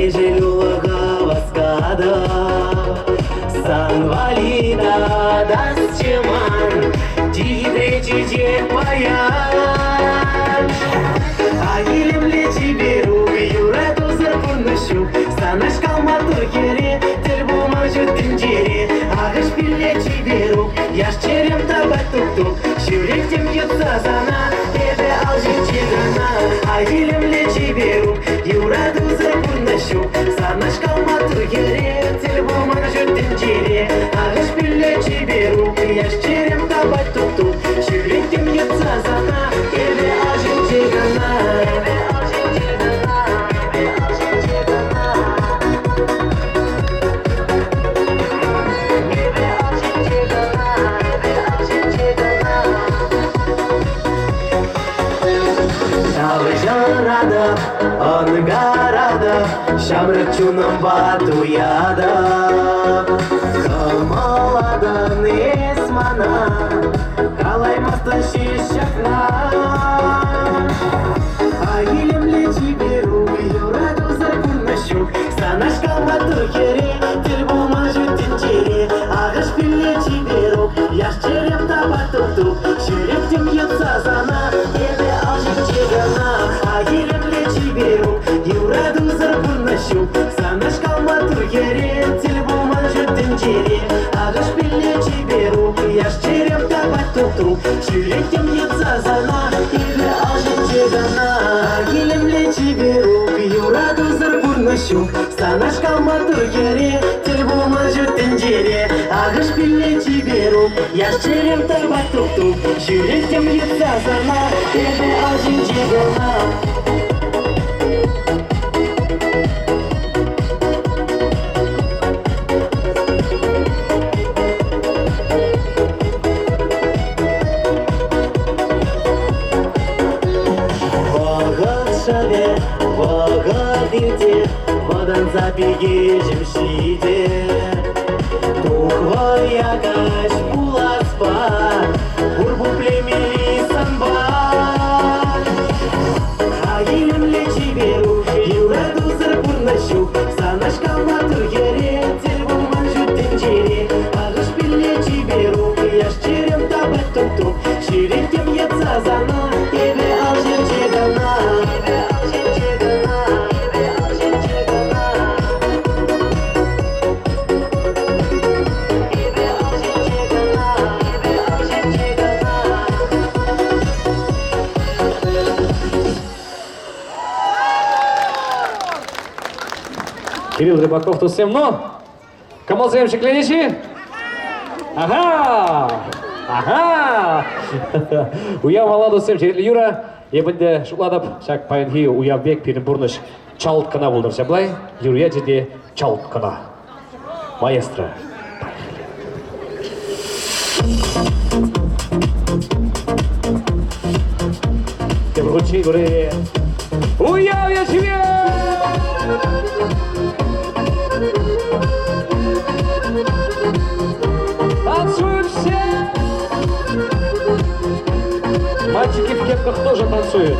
ежелюлыға басқада сан валина дасчыман тигидей чечек баян агилемле чиберу юрату зарпурнышу санаш калматыр кере тел булма жүттін жере ағыш пилле чиберу яш черем табат тук-тук жүректем йытса сана еді ал жетегана агилемле чиберу юрату зарпурнышу санаш калматыр кере тел булма жүттін жере ағыш пилле чиберу яш черем табат тук-тук жүректем йытса сана еді ал жетегана Жарада, ангарада, шамрак чуном батуяда, камалада несмана, калаймаста шишакна. Агилемле чиберу, юраду зарпурнашу, санаш калматыр кере, тел булма жүттен жере, ағыш пилле чиберу, яш черем табат тук-тук, жүректем йытса сана, еді ал жетегана. Агилемле чиберу, юраду зарпурнашу, санаш калматыр кере, тел булма жүттен жере, ағыш пилле чиберу, яш черем табат тук-тук, жүректем йытса сана, еді ал жетегана. Агилемле чиберу, юраду зарпурнашу, санаш калматыр кере, тел булма жүттен жере, ағыш пилле чиберу, яш черем табат тук-тук, жүректем йытса сана, еді ал жетегана. Вағат ерте, вадан запеге жемшиде, тухва ягаш буласпа, бурбу племели санба. Агилемле чиберу, юраду зарпурнашу, санаш калматыр кере, тел булма жүттен жере, ағыш пилле чиберу, яш черем табат тук-тук, жүректем йытса сана, еді ал жетегана.
Кирилл Рыбаков тут всем, ну? Камал Заемщик Леничи? Ага! Ага! Уяв маладу всем, Юра, ебінде шукладап, шак пайынхи уявбек Петербурныш чалткана болдыр. Шаблай, Юрия жеде чалткана. Маэстро. Вручи, говори. Уяв я тебе! Танцуют все! Мальчики в кепках тоже танцуют.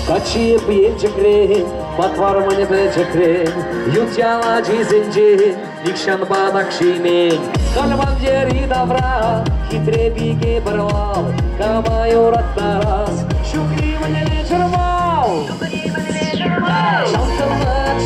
Качи пьенчекрен, батвар мне бечекрен, ютяла джизенджен, никшан бадак шимень. Кальман дери добра, хитре биге барвал, камаю раттарас, шукри мне вечервал.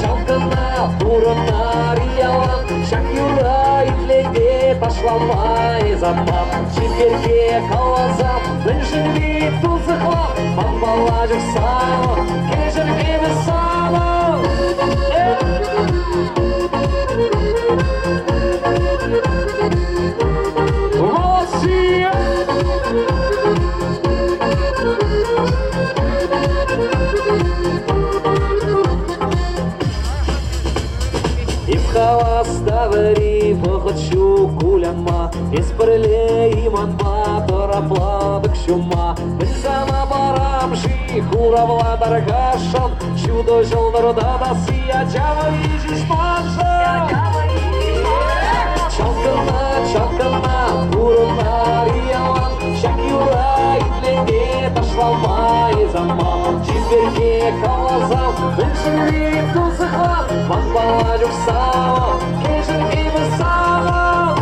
Шалкана, бурана риялан, шак юра итлеге пошла май замам. Чиперге калазам, лынжинви тулзыхла, мамбалажык сало, кежерге весало. Россия! И в халас давари выхочу куляма, из пырле и манба тораплабык шума. Бензама барам жихура владар гашан, чудо жол народа да сия джава и жишманша. Чалкана, бурана риялан, шак юра итлеге пошла май за
замал. Чиперке калазал, большевик тузыхлам, манбаладюк сава, кежин и высава.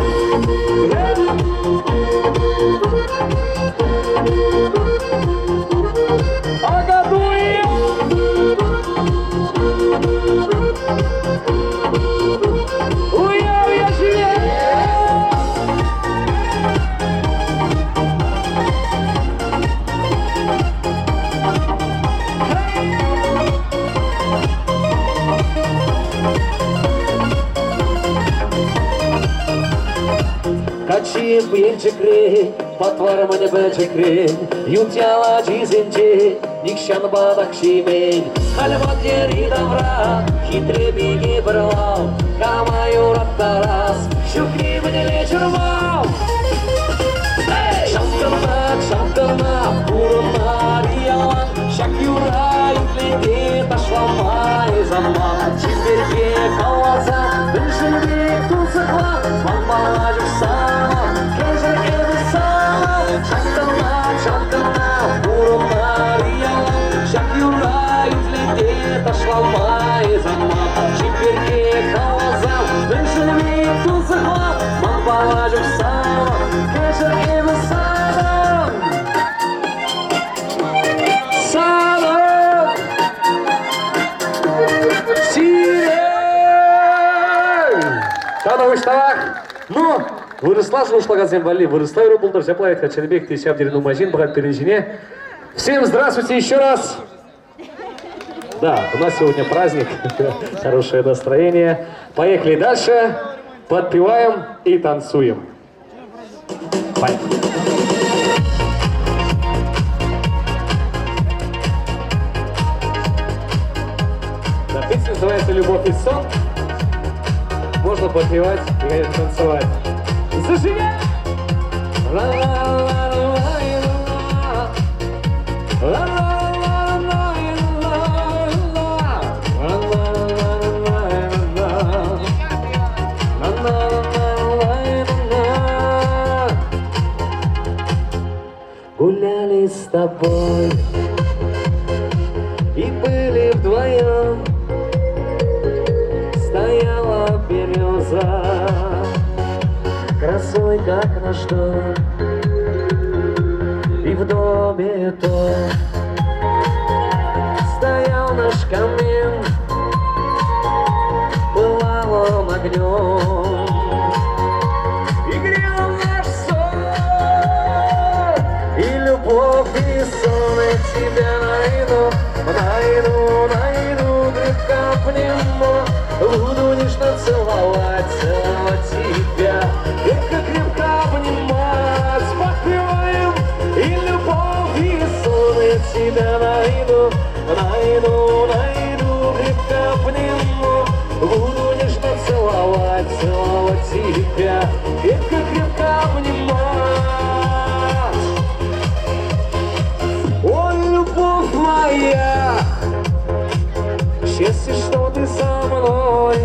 Агадуем! Уя, живее! Качи бенчикре, патвар мне бенчикре, ютяла чизинче, никшан бадак шимень, хальват ери добра, хитре беги брал, камаю раттарас, щукни мне лечермал. Шамкарна, курна, риялан, шак юрай, летит, ашламай замал. Чиперке калаза, большевик тузыхла, манбаладюк сава, кежин и высава. Шамкарна, курна, риялан, шак юрай, летит, ашламай замал. Чиперке калаза, большевик тузыхла, манбаладюк сава, кежин и высава.
Тана выштавак. Ну, выросла же ушла газембали, выросла и рубль, заплавит Хачанбек, ты себя в магазин, богат пережине. Всем здравствуйте еще раз. Да, у нас сегодня праздник, хорошее настроение. Поехали дальше, подпеваем и танцуем. Поехали. Песня называется «Любовь и сон». Можно подпевать и, конечно, танцевать. Заживем!
Гуляли с тобой и были вдвоем. Стояла береза, красой как наш дом, и в доме том стоял наш камин, пылал он огнем, и грел наш сон, и любовь, и сон, и тебя найду, крепко обниму. Буду нежно целовать тебя, крепко обнимать, подпеваем, и любовь, и сон, я тебя найду, крепко обниму. Буду нежно целовать тебя, крепко обнимать. Ой, любовь моя, счастье, что ты со мной,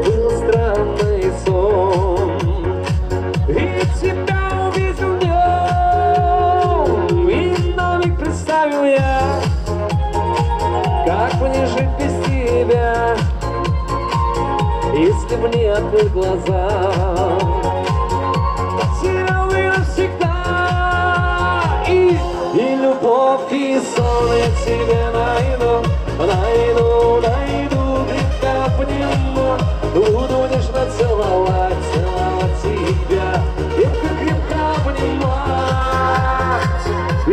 был странный сон, и тебя увидел днем, и на миг представил я, как мне жить без тебя, если б не открыть глаза. Потерял и навсегда, и любовь, и сон я тебя найду, крепко обниму. Буду нежно целовать тебя, крепко обнимать. И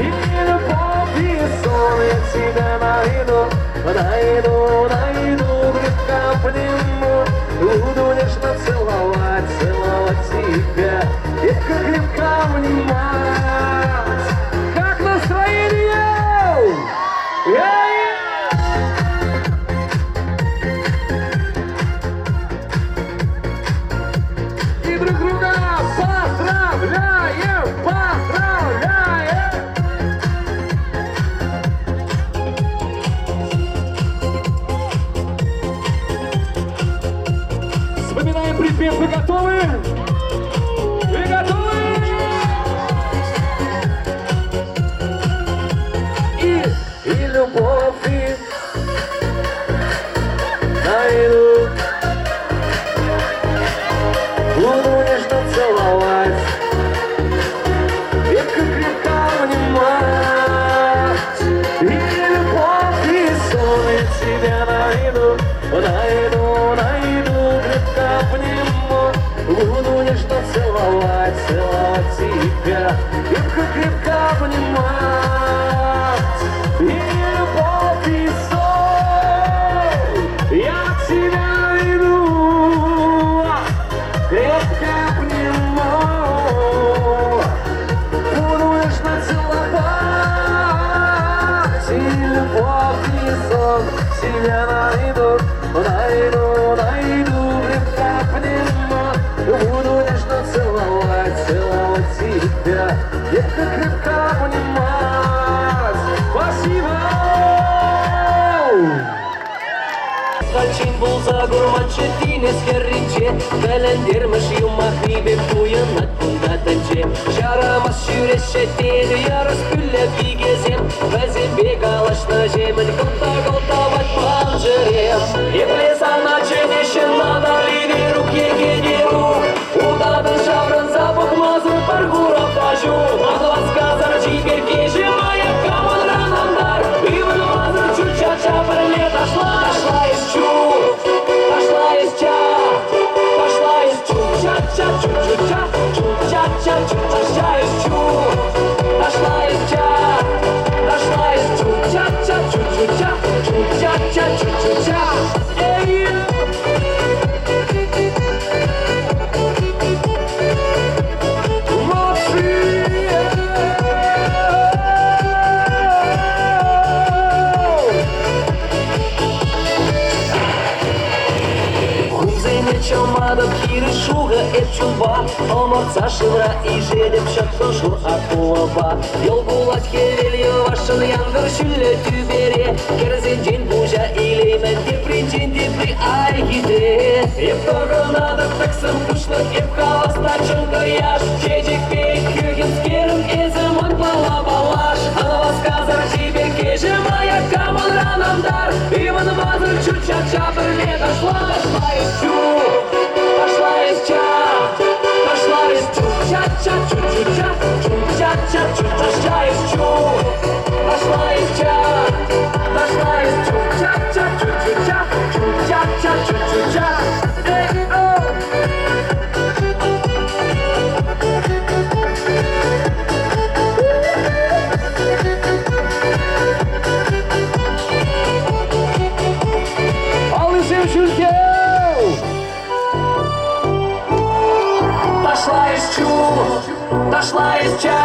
любовь, и сон я тебя найду, крепко обниму. Буду нежно целовать тебя, крепко обнимать. Как настроение? И друг друга поздравляем, поздравляем! любовь найду. Буду нежно целовать, крепко обнимать. И любовь, и сон я тебя найду, крепко обниму. Буду нежно целовать тебя, крепко обнимать. И любовь, и сон я тебя найду, крепко обниму. Буду нежно целовать, и любовь, и сон тебя найду, крепко обниму. Буду нежно целовать тебя, крепко обнимать. Спасибо! Kaçın bulsa gurmançı deniz kerince Kalendermiş yumak gibi kuyun hakkında tence Şaramaz şüreşe deli yarız gülle bir gezem Bezim bir kalaşna jemin kılta vat pancerem Епле sana çenişin надалini рук егени рук Удадын шаврын запах мазыр паргуров тажу Могла сказать теперь кежи моя каманранандар Иван мазыр чуть-чуть шаврын дошла из чур, пошла из ча, пошла из чур, ча-ча, чу-чу-ча, чу-ча-ча, пошла из чур, пошла из ча, пошла из чур, ча-ча, чу-чу-ча, чу-ча-ча, чу-чу-ча. Эй! Чомадов кири шуга эпчулба Оморца шывра и желеп шатко шур акулаба Йол булат хевелью вашын янгыр шүлле түбере Керзен жен бужа илеймен депринчен депри ай гиде Еп тогынадық тықсын кушлық еп қаласна чынғы яш Чечек бейт күйген скерім эзім он бала балаш Анава сказар жибер кежі моя камон ранамдар Иван мазыр чуть-ча бірле дошла из чур Пошла из ча, пошла из чу, ча-ча, чу-чу-ча, чу-ча-ча, чу-ча-ча из чу. Пошла из ча, пошла из чу, ча-ча, чу-чу-ча, чу-ча-ча, чу-чу-ча. Эй-о! Алысым шүлке! Пошла из чу, пошла из ча,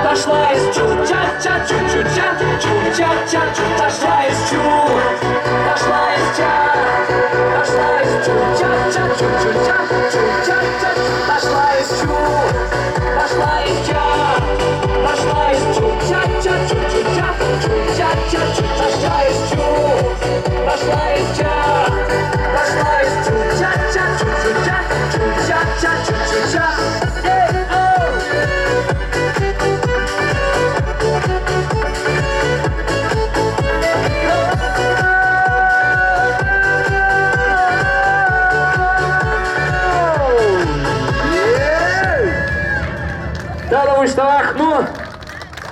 пошла из чу, ча-ча, чу-чу-ча, чу-ча-ча, пошла из чу, пошла из ча, пошла из чу, ча-ча, чу-чу-ча, чу-ча-ча, пошла из чу, пошла из ча, пошла из чу, ча-ча, чу-чу-ча, чу-ча-ча, пошла из чу, пошла из ча, пошла из чу, ча-ча, чу-чу-ча, чу-ча-ча, чу-чу-ча.
Да, думаю, что ах, ну,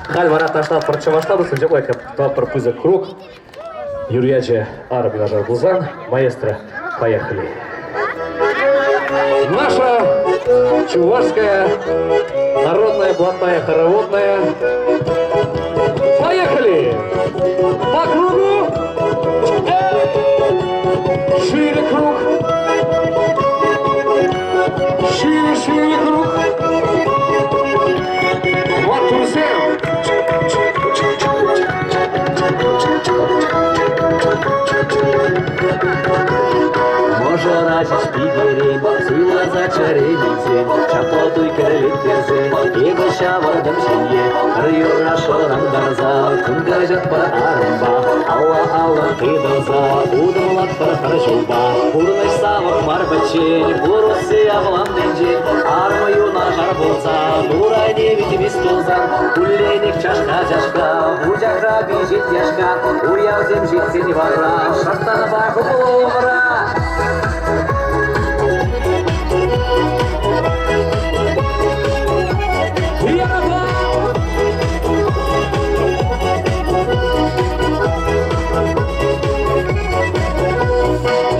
Хальвара ташна парчаваштаду, сенжеблай кап парпыза круг, Юрьяче Араб Нажар Гузан, маэстро, поехали. Наша чувашская народная блатная хороводная. Поехали! По кругу! Шире круг! Шире круг! Вот друзья!
Може разі шпігері, сила зачареніці, шаплотуй кереліттерзе, егі шавардым шенye, рыюра шорам дарза, күнгі жатпа арымба, алла қидылза, удымлат бір жолба, урныш савық марбачен, бурусы авлам денжен, армыю нажар болса, нурай невит вистозан, кулленик чашка, бужагра бежит яшка, уявзем житсен вара, шартан баху булумра.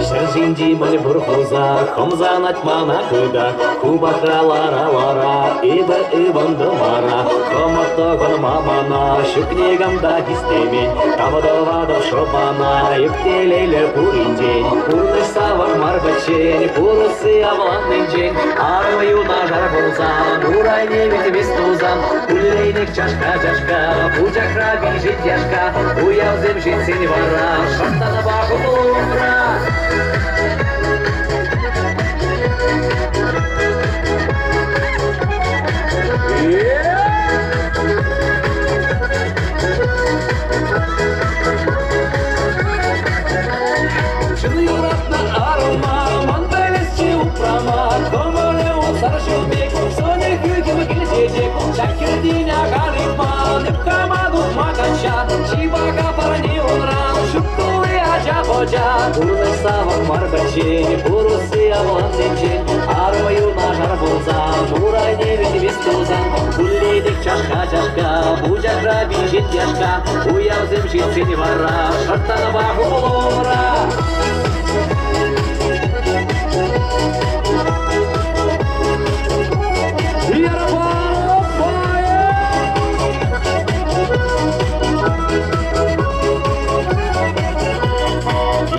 Шаржинди маль бурхуза, хомзанать мана кыда, кубаха лара, иба ивандамара, хоматоган мамана, шукнегамда дистемень, тавадовадов шробана, ептелейлер пурин день, пурны савах марбачень, пурусы авланный день, армаю на жар болзан, урайне ведь вестузан, пулейник чашка, путя краби жить яшка, уявзем жить сень вара, шартана баху булумра. Пурны савак марбачень, пурусы авланный день, армаю на жар болзан, урайне ведь вестузан, пулейник чашка, будя граби жить яшка, уявзем жить сень вара, шартана баху булумра.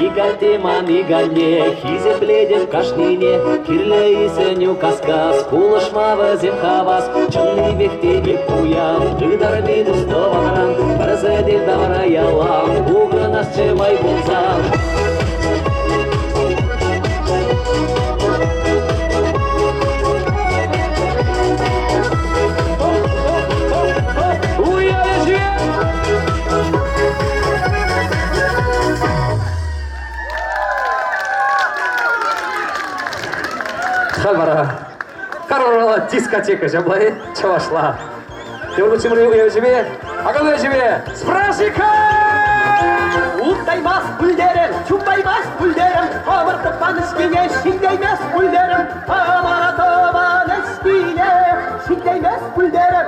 Игальтеман игалне, хизе бледен кашнине, кирле исеню каскас, кулышма вазем хавас, чынны бехтеге куям, жидар минус тованран, барзеде давра ялам, угынас чемай болзам.
Халбара, карорала дискотека жаблай, чавашла. Ты улучшим рыбу тебе, а кого тебе? Спрашивай!
Уттаймас пульдерем, чупаймас пульдерем, амартапан спине, шиндеймес пульдерем, амаратован спине, шиндеймес пульдерем,